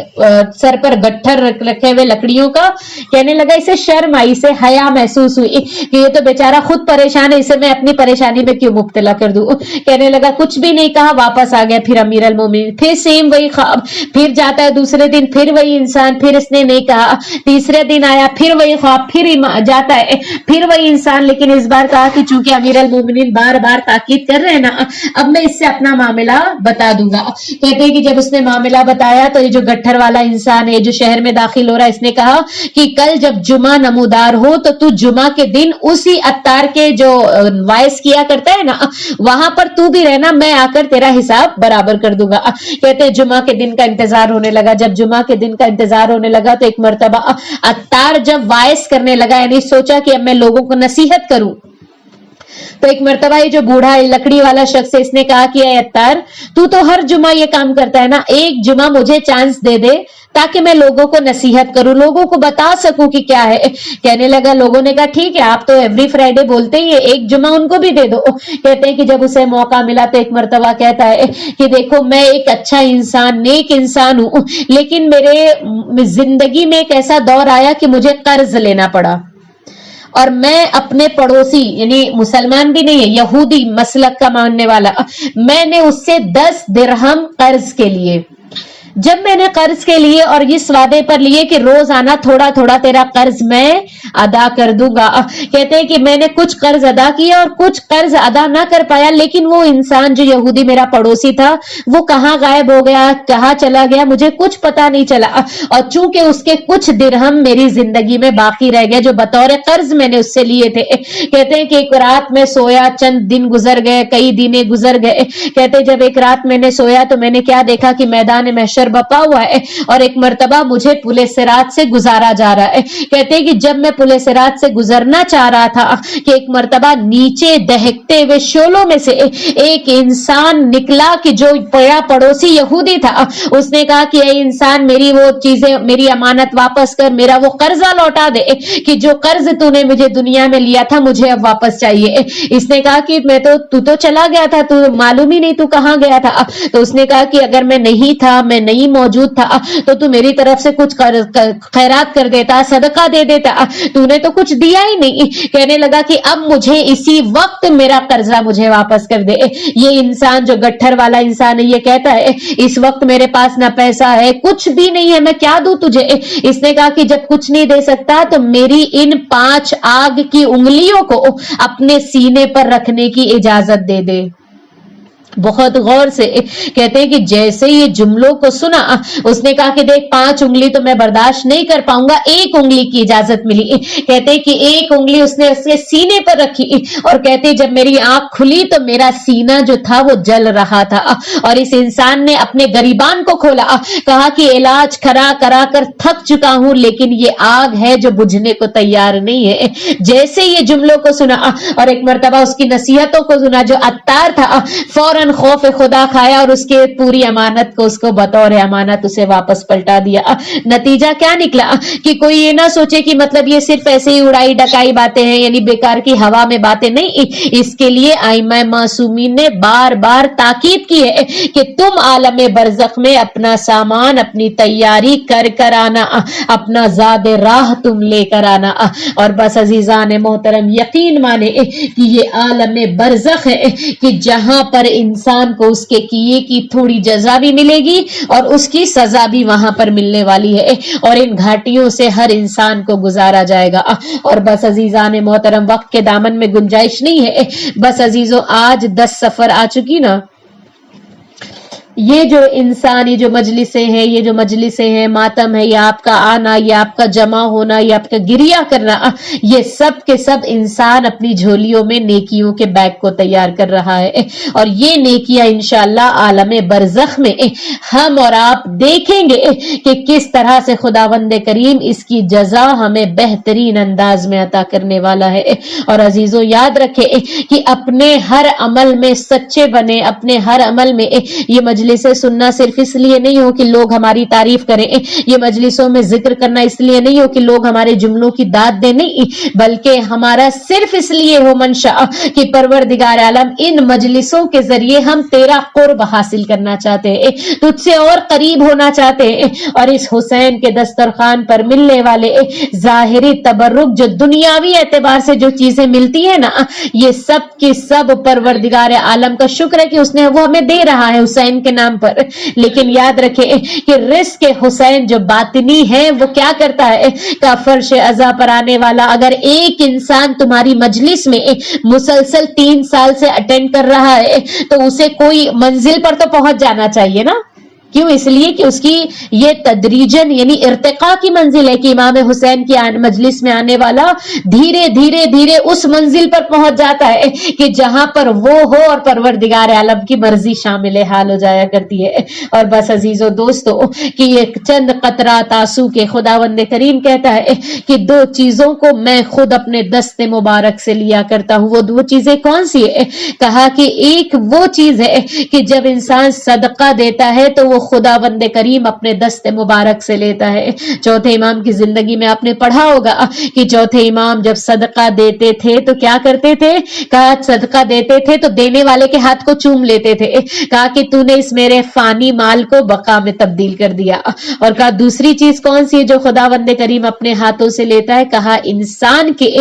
सर पर गट्ठर रखे हुए लकड़ियों का। कहने लगा इसे शर्म आई, इसे हया महसूस हुई कि ये तो बेचारा खुद परेशान है, इसे मैं अपनी परेशानी में क्यों मुब्तला कर दूं। कहने लगा कुछ भी नहीं कहा, वापस आ गया। फिर अमीर अल मोमिनीन, फिर सेम वही ख्वाब, फिर जाता है दूसरे दिन, फिर वही इंसान, फिर इसने नहीं कहा। तीसरे दिन आया, फिर वही ख्वाब, फिर जाता है, फिर वही इंसान। लेकिन इस बार कहा कि चूंकि अमीर अल मोमिनीन बार बार ताकीद कर रहे हैं ना, अब मैं इससे अपना मामला बता दूंगा। कहते हैं कि जब उसने मामला बताया तो ये जो गट्ठर वाला इंसान है जो शहर में दाखिल हो रहा है, इसने कहा कि कल जब जुमा नमूदार हो तो तू जुमा के दिन उसी अत्तार के जो वाइस किया करता है ना, वहां पर तू भी रहना, मैं आकर तेरा हिसाब बराबर कर दूंगा। कहते हैं जुमा के दिन का इंतजार होने लगा। जब जुमा के दिन का इंतजार होने लगा तो एक मर्तबा अत्तार जब वाइस करने लगा, यानी सोचा कि अब मैं लोगों को नसीहत करूं, तो एक मर्तबा ये जो बूढ़ा लकड़ी वाला शख्स है, इसने कहा कि अत्तार तू तो हर जुमा ये काम करता है ना, एक जुमा मुझे चांस दे दे ताकि मैं लोगों को नसीहत करूं, लोगों को बता सकूं कि क्या है। कहने लगा, लोगों ने कहा ठीक है आप तो एवरी फ्राइडे बोलते ही है, एक जुमा उनको भी दे दो। कहते हैं कि जब उसे मौका मिला तो एक मर्तबा कहता है कि देखो मैं एक अच्छा इंसान, नेक इंसान हूं, लेकिन मेरे जिंदगी में एक ऐसा दौर आया कि मुझे कर्ज लेना पड़ा, और मैं अपने पड़ोसी यानी मुसलमान भी नहीं है, यहूदी मसलक का मानने वाला, मैंने उससे 10 दिरहम कर्ज के लिए। जब मैंने कर्ज के लिए और इस वादे पर लिए कि रोजाना थोड़ा थोड़ा तेरा कर्ज मैं अदा कर दूंगा। कहते हैं कि मैंने कुछ कर्ज अदा किया और कुछ कर्ज अदा ना कर पाया, लेकिन वो इंसान जो यहूदी मेरा पड़ोसी था वो कहाँ गायब हो गया, कहाँ चला गया, मुझे कुछ पता नहीं चला। और चूंकि उसके कुछ दिरहम मेरी जिंदगी में बाकी रह गए जो बतौर कर्ज मैंने उससे लिए थे। कहते हैं कि एक रात में सोया, चंद दिन गुजर गए, कई दिने गुजर गए। कहते जब एक रात मैंने सोया तो मैंने क्या देखा कि मैदान महशर बपा हुआ है और एक मर्तबा मुझे पुले सिरात से गुजारा जा रहा है। कहते हैं कि जब मैं पुले सिरात से गुजरना चाह रहा था कि एक मर्तबा नीचे दहकते हुए शोलों में से एक इंसान निकला कि जो मेरा पड़ोसी यहूदी था। उसने कहा कि ये इंसान मेरी वो चीजें, मेरी अमानत वापस कर, मेरा वो कर्जा लौटा दे कि जो कर्ज तूने मुझे दुनिया में लिया था मुझे अब वापस चाहिए। इसने कहा कि तू तो चला गया था, तू मालूम ही नहीं तू कहां गया था। तो उसने कहा कि अगर मैं नहीं था, मैं नहीं मौजूद था, तो तू मेरी तरफ से कुछ खैरात कर देता, सदका दे देता, तूने तो कुछ दिया ही नहीं। कहने लगा कि अब मुझे इसी वक्त मेरा कर्जा मुझे वापस कर दे। ये इंसान जो गट्ठर वाला इंसान है ये कहता है इस वक्त मेरे पास ना पैसा है, कुछ भी नहीं है, मैं क्या दूं तुझे। इसने कहा कि जब कुछ नहीं दे सकता तो मेरी इन 5 आग की उंगलियों को अपने सीने पर रखने की इजाजत दे दे। بہت غور سے کہتے ہیں کہ جیسے یہ جملوں کو سنا اس نے کہا کہ دیکھ 5 انگلی تو میں برداشت نہیں کر پاؤں گا, 1 انگلی کی اجازت ملی. کہتے ہیں کہ 1 انگلی اس نے اس کے سینے پر رکھی اور کہتے ہیں جب میری آنکھ کھلی تو میرا سینہ جو تھا وہ جل رہا تھا اور اس انسان نے اپنے گریبان کو کھولا, کہا کہ علاج کرا کرا کر تھک چکا ہوں لیکن یہ آگ ہے جو بجھنے کو تیار نہیں ہے. جیسے یہ جملوں کو سنا اور ایک مرتبہ اس کی نصیحتوں کو سنا جو عطار تھا, فوراً خوف خدا کھایا اور اس کے پوری امانت کو اس کو بطور امانت اسے واپس پلٹا دیا. نتیجہ کیا نکلا کہ کوئی یہ نہ سوچے کہ مطلب یہ صرف ایسے ہی اڑائی ڈکائی باتیں ہیں, یعنی بیکار کی ہوا میں باتیں نہیں. اس کے لیے ائمہ معصومین نے بار بار تاکید کی ہے کہ تم عالم برزخ میں اپنا سامان اپنی تیاری کر کر آنا, اپنا زاد راہ تم لے کر آنا. اور بس عزیزان محترم یقین مانے کہ یہ عالم برزخ ہے کہ جہاں پر انسان کو اس کے کیے کی تھوڑی جزا بھی ملے گی اور اس کی سزا بھی وہاں پر ملنے والی ہے, اور ان گھاٹیوں سے ہر انسان کو گزارا جائے گا. اور بس عزیزان محترم وقت کے دامن میں گنجائش نہیں ہے. بس عزیزوں آج 10 صفر آ چکی نا. یہ جو انسان یہ جو مجلسیں ہیں, یہ جو مجلسیں ہیں, ماتم ہے, یہ آپ کا آنا, یہ آپ کا جمع ہونا, یہ آپ کا گریہ کرنا, یہ سب کے سب انسان اپنی جھولیوں میں نیکیوں کے بیگ کو تیار کر رہا ہے. اور یہ نیکیاں انشاءاللہ عالم برزخ میں ہم اور آپ دیکھیں گے کہ کس طرح سے خداوند کریم اس کی جزا ہمیں بہترین انداز میں عطا کرنے والا ہے. اور عزیزوں یاد رکھیں کہ اپنے ہر عمل میں سچے بنے, اپنے ہر عمل میں یہ مجلسیں سننا صرف اس لیے نہیں ہو کہ لوگ ہماری تعریف کریں, یہ مجلسوں میں ذکر کرنا اس لیے نہیں ہو کہ لوگ ہمارے جملوں کی داد دیں, نہیں, بلکہ ہمارا صرف اس لیے ہو منشا کہ پروردگار عالم ان مجلسوں کے ذریعے ہم تیرا قرب حاصل کرنا چاہتے ہیں, تجھ سے اور قریب ہونا چاہتے ہیں. اور اس حسین کے دسترخوان پر ملنے والے ظاہری تبرک جو دنیاوی اعتبار سے جو چیزیں ملتی ہیں نا, یہ سب کی سب پروردگار عالم کا شکر ہے کہ اس نے وہ ہمیں دے رہا ہے حسین کے نام پر. لیکن یاد رکھیں کہ رزق حسین جو باطنی ہے وہ کیا کرتا ہے, کا فرش عزا پر آنے والا اگر ایک انسان تمہاری مجلس میں مسلسل 3 سال سے اٹینڈ کر رہا ہے تو اسے کوئی منزل پر تو پہنچ جانا چاہیے نا. کیوں؟ اس لیے کہ اس کی یہ تدریجن یعنی ارتقاء کی منزل ہے کہ امام حسین کی مجلس میں آنے والا دھیرے دھیرے دھیرے اس منزل پر پہنچ جاتا ہے کہ جہاں پر وہ ہو اور پروردگار عالم کی مرضی شامل حال ہو جایا کرتی ہے. اور بس عزیزو دوستو کہ یہ چند قطرات آنسو کے خداوند کریم کہتا ہے کہ 2 چیزوں کو میں خود اپنے دست مبارک سے لیا کرتا ہوں. وہ 2 چیزیں کون سی ہے؟ کہا کہ ایک وہ چیز ہے کہ جب انسان صدقہ دیتا ہے تو وہ خداوند کریم اپنے دست مبارک سے لیتا ہے. چوتھے امام کی زندگی میں آپ نے پڑھا ہوگا کہ چوتھے امام جب صدقہ دیتے تھے تو کیا کرتے تھے؟ کہا صدقہ دیتے تھے تو دینے والے کے ہاتھ کو چوم لیتے تھے, کہا کہ تو نے اس میرے فانی مال کو بقا میں تبدیل کر دیا. اور کہا دوسری چیز کون سی ہے جو خداوند کریم اپنے ہاتھوں سے لیتا ہے؟ کہا انسان کے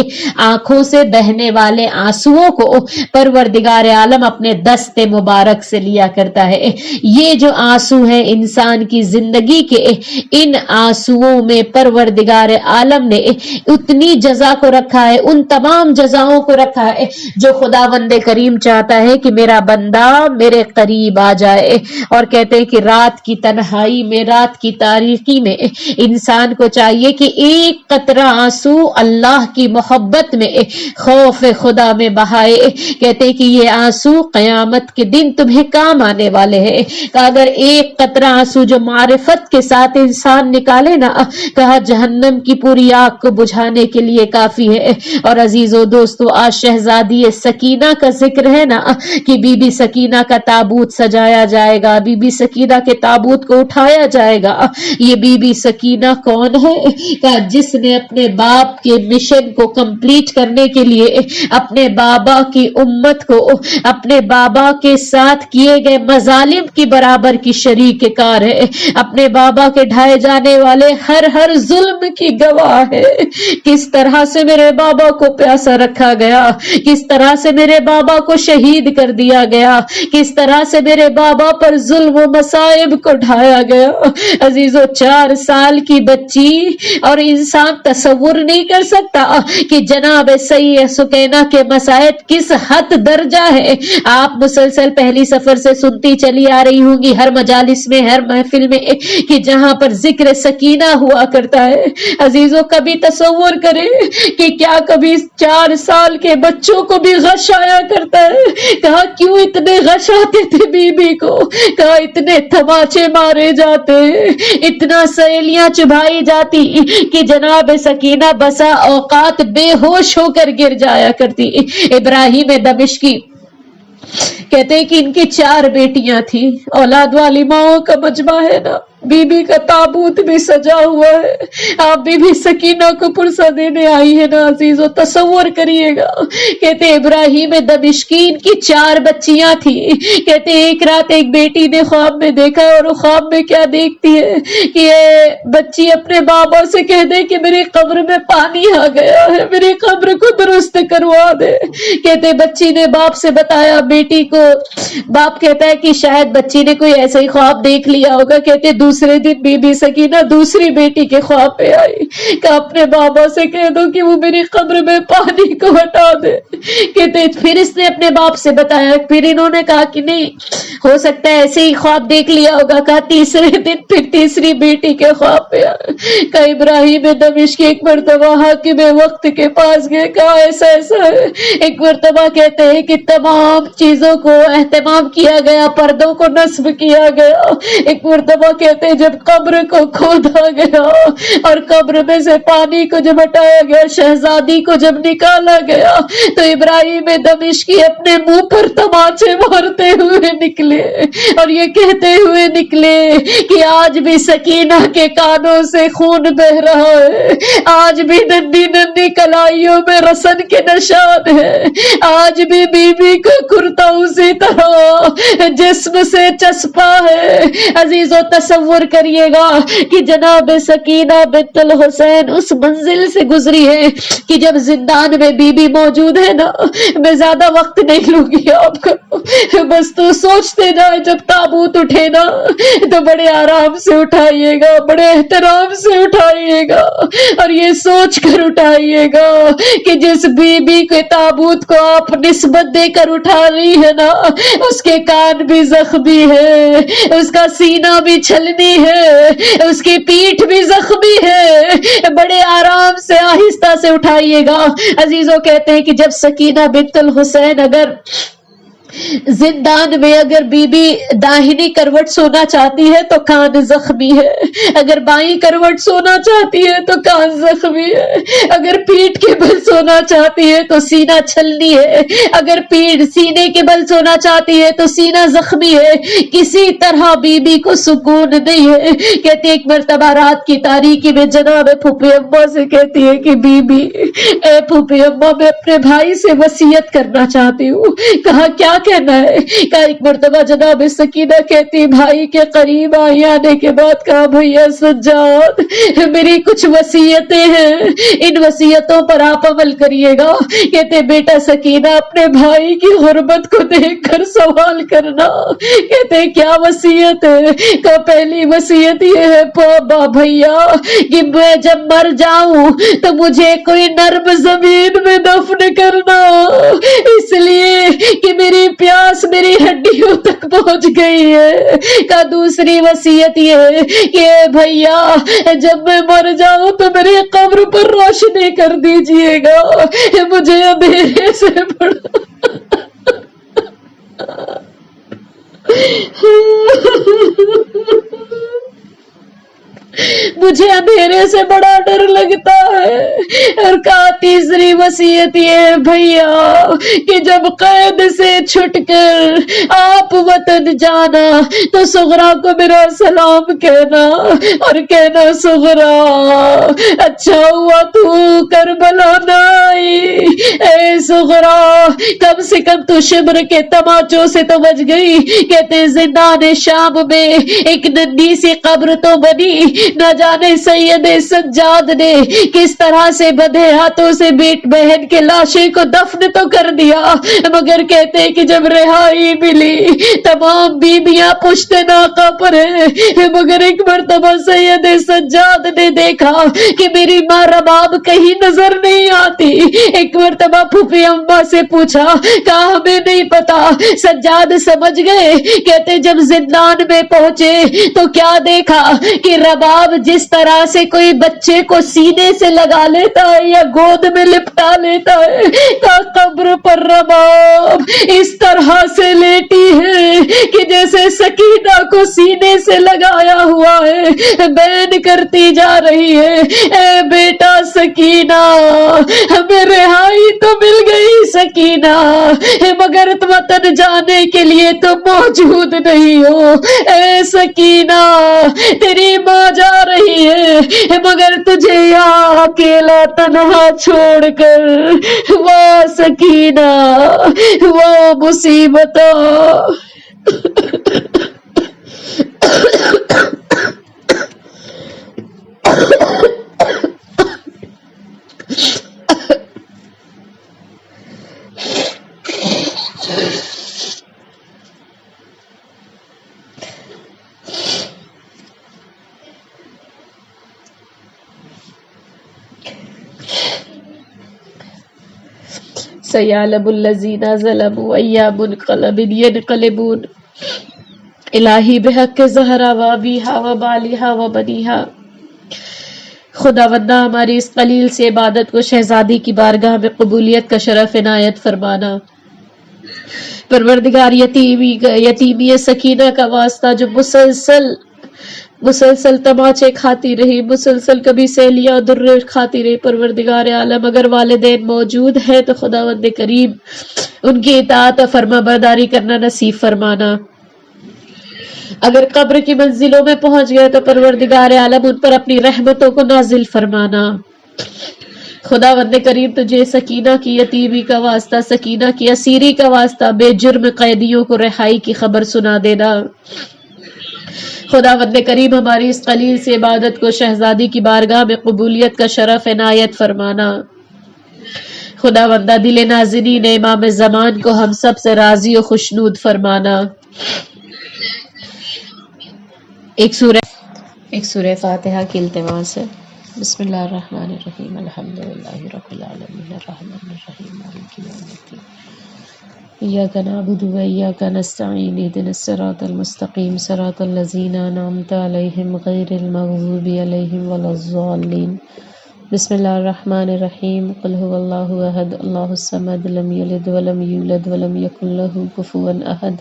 آنکھوں سے بہنے والے آنسوؤں کو پروردگار عالم اپنے دست مبارک سے لیا کرتا ہے. یہ جو آنسو ہے انسان کی زندگی کے, ان آنسوؤں میں پروردگار عالم نے اتنی جزا کو رکھا ہے, ان تمام جزاؤں کو رکھا ہے جو خداوند کریم چاہتا ہے کہ میرا بندہ میرے قریب آ جائے. اور کہتے ہیں کہ رات کی تنہائی میں, رات کی تاریکی میں انسان کو چاہیے کہ ایک قطرہ آنسو اللہ کی محبت میں, خوف خدا میں بہائے. کہتے ہیں کہ یہ آنسو قیامت کے دن تمہیں کام آنے والے ہیں. کہ اگر ایک قطرہ آنسو جو معرفت کے ساتھ انسان نکالے نا, کہا جہنم کی پوری آگ کو بجھانے کے لیے کافی ہے. اور عزیزو دوستو آج شہزادی سکینہ کا ذکر ہے نا کہ بی بی سکینہ کا تابوت سجایا جائے گا, بی بی سکینہ کے تابوت کو اٹھایا جائے گا. یہ بی بی سکینہ کون ہے؟ کہ جس نے اپنے باپ کے مشن کو کمپلیٹ کرنے کے لیے اپنے بابا کی امت کو اپنے بابا کے ساتھ کیے گئے مظالم کی برابر کی شریک के कार है, अपने बाबा के ढाए जाने वाले हर जुल्म की गवाह है। किस तरह से मेरे बाबा को प्यासा रखा गया, किस तरह से मेरे बाबा को शहीद कर दिया गया, किस तरह से मेरे बाबा पर जुल्म मसाइब को ढाया गया। अजीजों, 4 साल की बच्ची, और इंसान तसव्वुर नहीं कर सकता कि जनाब सैयद सुकैना के मसाइब किस हद दर्जा है। आप मुसलसल पहली सफर से सुनती चली आ रही होंगी हर मजालिस में, हर महफिल में, कि जहां पर जिक्र सकीना हुआ करता है। अजीजों, कभी तसव्वुर करें कि क्या कभी 4 साल के बच्चों को भी गश आया करता है। कहा क्यों इतने गश आते थे बीबी को, कहा इतने तमाचे मारे जाते, इतना सहेलियां चुभाई जाती कि जनाब सकीना बसा औकात बेहोश होकर गिर जाया करती। इब्राहिम दमिश्की कहते हैं कि इनकी 4 बेटियां थी। औलाद वाली माओ का मजमा है ना, बीबी का ताबूत भी सजा हुआ है। आप बीबी सकीना को पुरसा देने आई है ना अजीजों, तसव्वुर करिएगा। कहते इब्राहिम दमिश्की, इनकी 4 बच्चियां थी। कहते एक रात एक बेटी ने ख्वाब में देखा, और वो ख्वाब में क्या देखती है कि ये बच्ची अपने बाबा से कह दे कि मेरी कब्र में पानी आ गया है, मेरी कब्र को दुरुस्त करवा दे। कहते बच्ची ने बाप से बताया बेटी को। बाप कहता है कि शायद बच्ची ने कोई ऐसा ही ख्वाब देख लिया होगा। कहते दूसरे दिन बीबी सकीना दूसरी बेटी के ख्वाब पे आई कि अपने बाबा से कह दो कि वो मेरी कब्र में पानी को हटा दे। कहते फिर इसने अपने बाप से बताया, फिर इन्होंने कहा कि नहीं हो सकता है ऐसे ही ख्वाब देख लिया होगा। कहा तीसरे दिन फिर तीसरी बेटी के ख्वाब पे आया। कहा इब्राहिम दमिश्की एक मरतबा हाकिम वक्त के पास गए, कहा ऐसा ऐसा है। एक मरतबा कहते हैं कि तमाम चीजों को एहतमाम किया गया, पर्दों को नस्ब किया गया। एक मरतबा कहते हैं जब कब्र को खोदा गया और कब्र में से पानी को जब हटाया गया, शहजादी को जब निकाला गया, तो इब्राहिम दमिश्की अपने मुंह पर तमाचे मारते हुए निकले और ये कहते हुए निकले कि आज भी सकीना के कानों से खून बह रहा है, आज भी नन्ही नन्ही कलाइयों में रसन के निशान है, आज भी बीबी का कुर्ता उसी तरह जिस्म से चस्पा है। अजीजों, तसव्वुर करिएगा कि जनाब सकीना बिन्तुल हुसैन उस मंजिल से गुजरी है कि जब जिंदान में बीबी मौजूद है ना, मैं ज्यादा वक्त नहीं लूंगी आपको, बस तो सोचते जाए जब ताबूत उठे ना तो बड़े आराम से उठाइएगा, बड़े एहतराम से उठाइएगा और ये सोच कर उठाइएगा कि जिस बीबी के ताबूत को आप निस्बत देकर उठा रही है ना, उसके कान भी जख्मी है, उसका सीना भी छलनी है, उसकी पीठ भी जख्मी है। बड़े आराम से आहिस्ता से उठाइएगा। अजीजों, कहते हैं कि जब सकीना बिन्तुल हुसैन अगर जिंदान में अगर बीबी दाहिनी करवट सोना चाहती है तो कान जख्मी है, अगर बाईं करवट सोना चाहती है तो कान जख्मी है, अगर पीठ के बल सोना चाहती है तो सीना छलनी है, अगर पीठ सीने के बल सोना चाहती है तो सीना जख्मी है। किसी तरह बीबी को सुकून नहीं है। कहती एक मर्तबा रात की तारीकी में जनाब फूफी अम्मा से कहती है कि बीबी, ए फूफी अम्मा, मैं अपने भाई से वसीयत करना चाहती हूँ। कहा क्या कहना है? कहा एक मर्तबा जनाब सकीना कहती भाई के करीब आई आने के बाद कहा भैया सज्जाद, मेरी कुछ वसीयतें हैं, इन वसीयतों पर आप अमल करिएगा। कहते बेटा सकीना, अपने भाई की गुर्बत को देखकर सवाल करना। कहते क्या वसीयत है? कहा पहली वसीयत ये है बाबा भैया कि मैं जब मर जाऊं तो मुझे कोई नर्म जमीन में दफन करना, इसलिए कि मेरी प्यास मेरी हड्डियों तक पहुंच गई है। का दूसरी वसीयत ये है कि भैया जब मैं मर जाऊं तो मेरी कब्र पर रोशनी कर दीजिएगा, मुझे अंधेरे से पड़ा مجھے اندھیرے سے بڑا ڈر لگتا ہے۔ اور کہا تیسری وصیت یہ ہے بھیا کہ جب قید سے چھٹ کر آپ وطن جانا تو سغرا کو میرا سلام کہنا اور کہنا سغرا اچھا ہوا تو کربلا نہ آئی، اے سغرا کم سے کم تو شبر کے تماچوں سے تو بچ گئی۔ کہتے زندان شام میں ایک ننھی سی قبر تو بنی، نہ جانے سید سجاد نے کس طرح سے بدھے ہاتھوں سے بیٹ بہن کے لاشیں کو دفن تو کر دیا، مگر کہتے کہ جب رہائی ملی تمام بیویاں پشت ناقہ پر ہیں، مگر ایک مرتبہ سید سجاد نے دیکھا کہ میری ماں رباب کہیں نظر نہیں آتی۔ ایک مرتبہ پھوپھی اماں سے پوچھا، کہا ہمیں نہیں پتا۔ سجاد سمجھ گئے، کہتے جب زندان میں پہنچے تو کیا دیکھا کہ رباب جس طرح سے کوئی بچے کو سینے سے لگا لیتا ہے یا گود میں لپٹا لیتا ہے، کہا قبر پر رباب اس طرح سے لیٹی ہے کہ جیسے سکینہ کو سینے سے لگایا ہوا ہے، بین کرتی جا رہی ہے، اے بیٹا سکینہ ہمیں رہائی تو مل گئی سکینہ، مگر وطن جانے کے لیے تو موجود نہیں ہو، اے سکینہ تیری ماں جا رہی ہے مگر تجھے یہاں اکیلا تنہا چھوڑ کر، وہ سکینہ وہ مصیبت۔ سیعلم الذین ظلموا ای منقلب ینقلبون الہی بحق زہرا و ابیہا و بالیہا و بنیہا۔ خداوندہ ہماری اس قلیل سے عبادت کو شہزادی کی بارگاہ میں قبولیت کا شرف عنایت فرمانا۔ پروردگار یتیمی سکینہ کا واسطہ جو مسلسل تماچے کھاتی رہی، مسلسل کبھی سیلیاں درے کھاتی رہی، پروردگار عالم اگر والدین موجود ہیں تو خداوند کریم ان کی اطاعت و فرما برداری کرنا نصیب فرمانا۔ اگر قبر کی منزلوں میں پہنچ گئے تو پروردگار عالم ان پر اپنی رحمتوں کو نازل فرمانا۔ خداوند کریم تجھے سکینہ کی یتیمی کا واسطہ، سکینہ کی اسیری کا واسطہ بے جرم قیدیوں کو رہائی کی خبر سنا دینا۔ خداوند کریم ہماری اس قلیل سے عبادت کو شہزادی کی بارگاہ میں قبولیت کا شرف عنایت فرمانا۔ خداوندہ دل نازنین امام زمان کو ہم سب سے راضی و خوشنود فرمانا۔ ایک سورہ فاتحہ کی التماس ہے۔ بسم اللہ الرحمن الرحیم، الحمدللہ رب العالمین الرحمن الرحیم مالک یوم الدین، ایاک نعبد و ایاک نستعین، اہدنا الصراط المستقیم، صراط الذین انعمت علیہم غیر المغضوب علیہم ولا الضالین۔ بسم اللہ الرحمن الرحیم، قل هو اللہ احد اللہ الصمد لم یلد ولم یولد ولم یکن له کفوا احد۔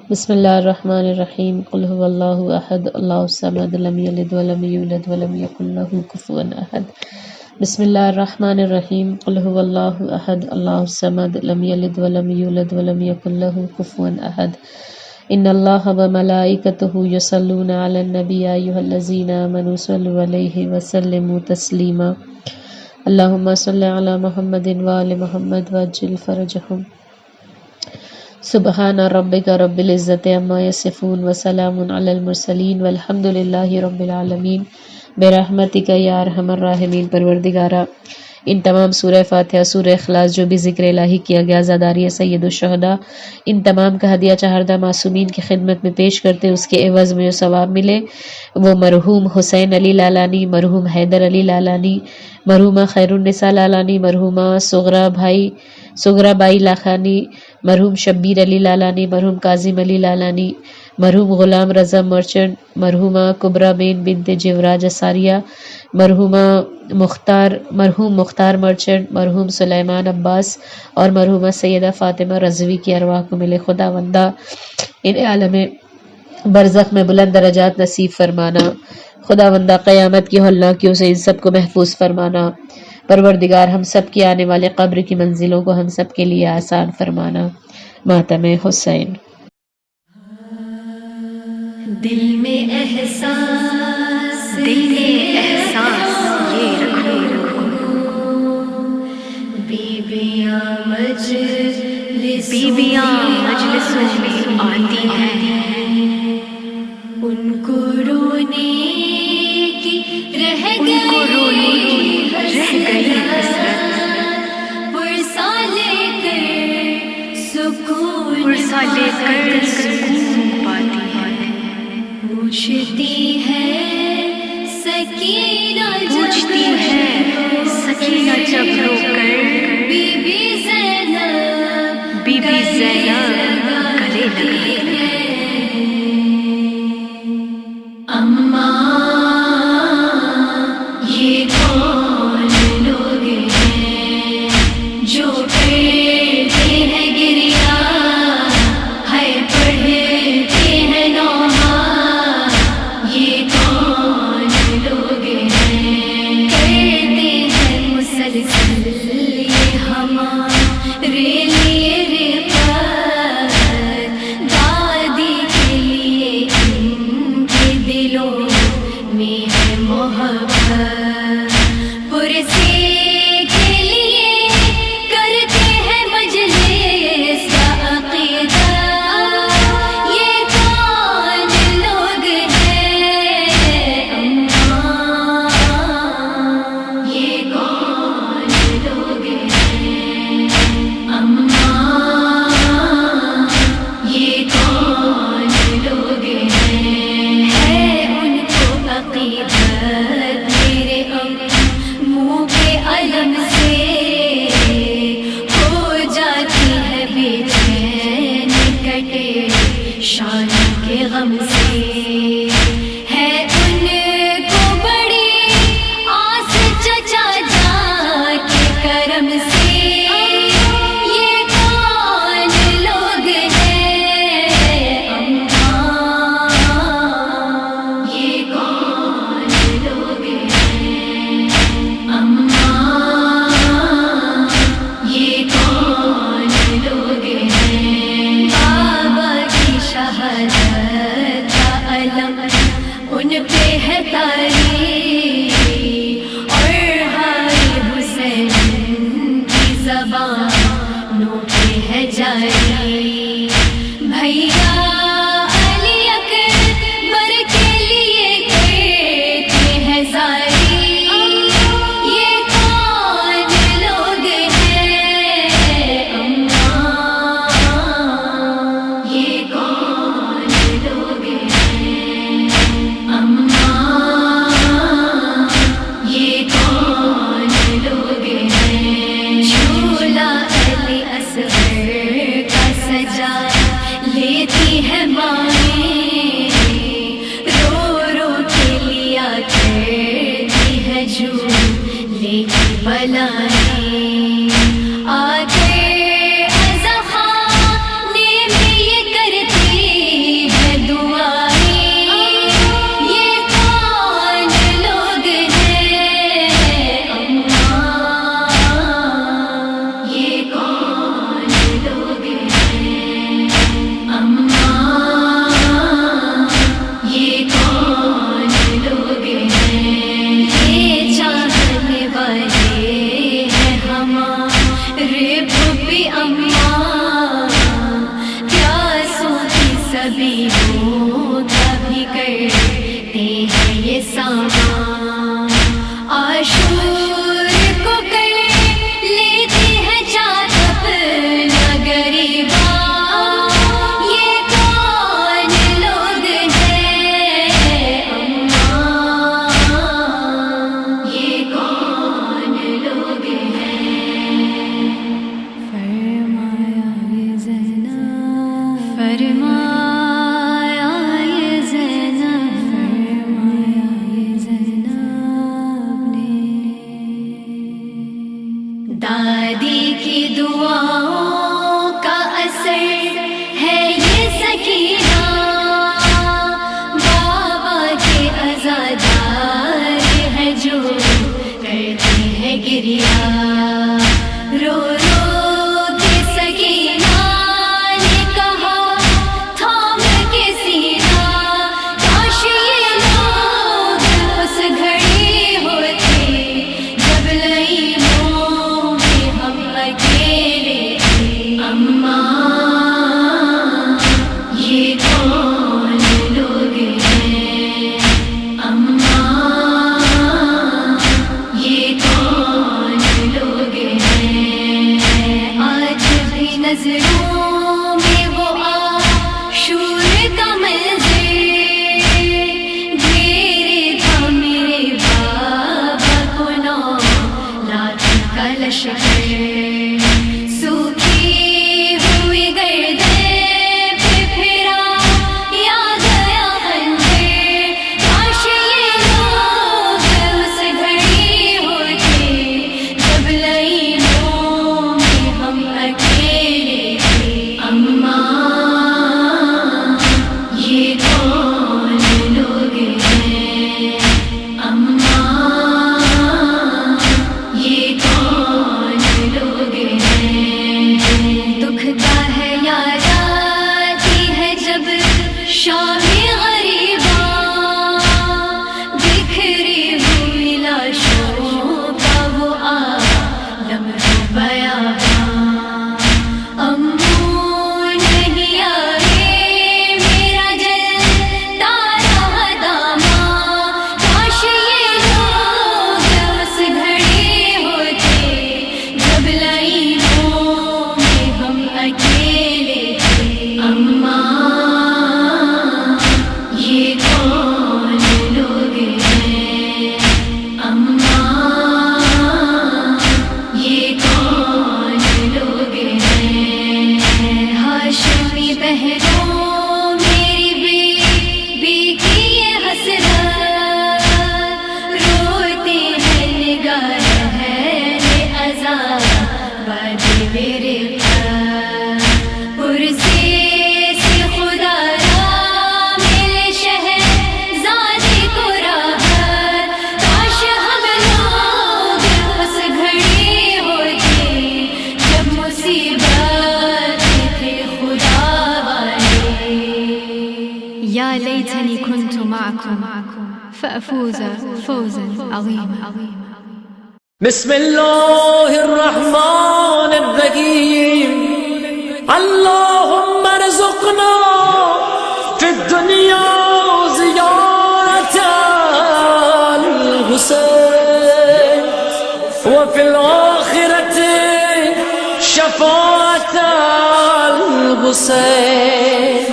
بسم اللہ الرحمن الرحیم، قل هو اللہ احد اللہ الصمد لم یلد ولم یولد ولم یکن له کفوا احد۔ بسم اللہ الرحمن الرحیم، قل هو اللہ احد اللہ الصمد لم یلد ولم یولد ولم یکن له کفوا احد۔ ان اللہ وملائکتہ یصلون علی النبی یا ایھا الذین آمنوا صلوا علیہ وسلموا تسلیما۔ اللہم صل علی محمد وآل محمد وعجل فرجہم۔ سبحان ربک رب العزت عما یصفون وسلام علی المرسلین والحمد للہ رب العالمین برحمتک یا ارحم الراحمین۔ پروردگارا ان تمام سورہ فاتحہ، سورہ اخلاص جو بھی ذکر الہی کیا گیا زاداری سید الشہداء، ان تمام کا ہدیہ چہردہ معصومین کی خدمت میں پیش کرتے اس کے عوض میں جو ثواب ملے وہ مرحوم حسین علی لالانی، مرحوم حیدر علی لالانی، مرحومہ خیر النساء لالانی، مرحومہ سغرا بائی لاکھانی، مرحوم شبیر علی لالانی، مرحوم کاظم علی لالانی، مرحوم غلام رضا مرچنٹ، مرحومہ کبرا بین بنت جیوراج اساریہ، مرحوم مختار مرچنٹ، مرحوم سلیمان عباس اور مرحومہ سیدہ فاطمہ رضوی کی ارواح کو ملے۔ خداوندہ ان عالم برزخ میں بلند درجات نصیب فرمانا۔ خداوندہ قیامت کی ہولناکیوں سے ان سب کو محفوظ فرمانا۔ پروردگار ہم سب کی آنے والے قبر کی منزلوں کو ہم سب کے لیے آسان فرمانا۔ ماتم حسین۔ دل میں احساس یہ رکھو، بیویاں مجلسوں میں آتی ہیں، ان کو رونے کی رہ گئی حسرت، پرسا لے کر سکون پاتی ہے، پوچھتی ہے سکینہ جب رو کر بی بی زینب گلے لگتی ہے، اماں یہ کون لوگ ہیں جو کرتے ہیں گریا ہے پڑھتے ہیں نوحہ، یہ کون لوگ ہیں کرتے ہیں مسلسل یہ ہمارے لیے رفت، دادی کے لیے ان کے دلوں میں ہے محبت، پرسے کے لیے کرتے ہیں مجلس کا عقیدہ، یہ کون لوگ ہیں اماں، یہ کون لوگ ہیں اماں، یہ کون لوگ ہیں، ہے ان کو عقیدت میرے منہ کے علم سے، ہو جاتی ہے بے چین کٹے شان کے غم سے، ہے ان کو بڑی آس چچا جا کے کرم سے، یہ کون لوگ ہیں اماں، یہ کون لوگ ہیں اماں، یہ کون لوگ ہیں، بابا کی شہادت کا علم ان پہ ہے طاری، اور ہائے حسین کی زبانوں پہ ہے جاری، بھیا علی اکبر کے لیے کرتے ہیں زاری، یہ کون لوگ ہیں اماں، یہ کون لوگ ہیں اماں، گریا رو رو کے سکینہ نے کہا تھام کے سینہ کاش یہ لوگ اس گھڑی ہوتے جب لئیموں میں ہم اکیلے تھے اماں یہ کون لوگ ہیں اماں یہ کون لوگ ہیں آج بھی نظروں میں وہ عاشور کا منظر گھیرے تھا میرے بابا کو نو لاٹھی کا لشکر سوکھی ہوئی گردن پہ پھرا یا گیا خنجر کاش یہ لوگ اس گھڑی ہوتے جب لئیموں میں ہم اکیلے تھے اماں یہ کون لوگ ہیں اماں یہ کون لوگ ہیں دکھتا ہے یاد آتی ہے جب شام غریباں بکھری ہوئی لاشوں کا وہ عالم بیاباں امو نہیں آئے میرا جلتا رہا داماں کاش یہ لوگ اس گھڑی ہوتے جب لئیموں میں ہم اکیلے تھے اماں یہ کون لوگ ہیں اماں یہ کون لوگ ہیں ہاشمی بہنوں میری بیوی کی یہ حسرت روتی ہے نگاہ ہے عذاب باد میرے پرسی سے خدا را ملے شہزادی کو راحت کاش ہم لوگ اس گھڑی ہوتے جب مصیبت تھے خدا والے يا ليتني كنت معكم فأفوز فوزا عظيما بسم الله الرحمن الرحيم اللهم ارزقنا في الدنيا زيارة الحسين وفي الآخرة شفاعة الحسين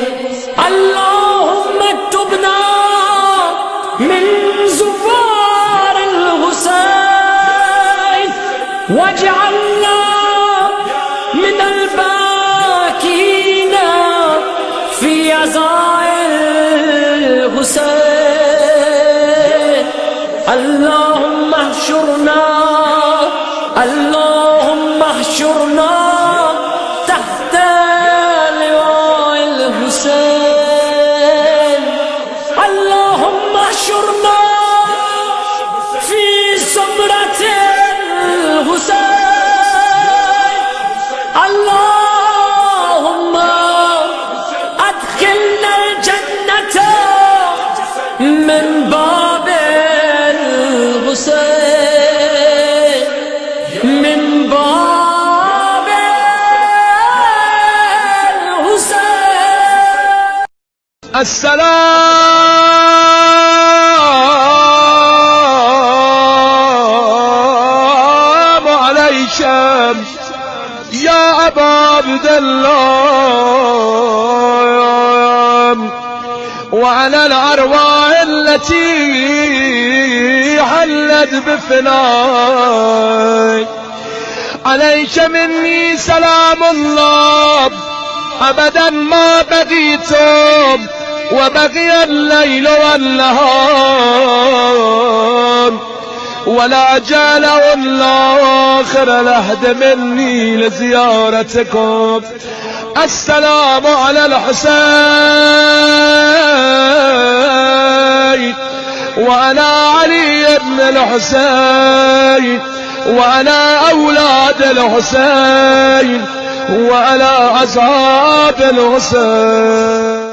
اللهم اكتبنا من زوار الحسين واجعلنا من الباكين في عزاء الحسين اللهم احشرنا اللهم احشرنا تحت لواء الحسين اللهم احشرنا في زمرة الحسين اللهم ادخلنا الجنة من باب الحسين من باب الحسين السلام عليك يا أبا عبد الله وعلى الأرواح التي حلت بفناك عليك مني سلام الله أبدا ما بقيتم وبقي الليل والنهار ولا جال الله آخر العهد مني لزيارتكم. السلام على الحسين وعلى علي بن الحسين وعلى أولاد الحسين وعلى أصحاب الحسين.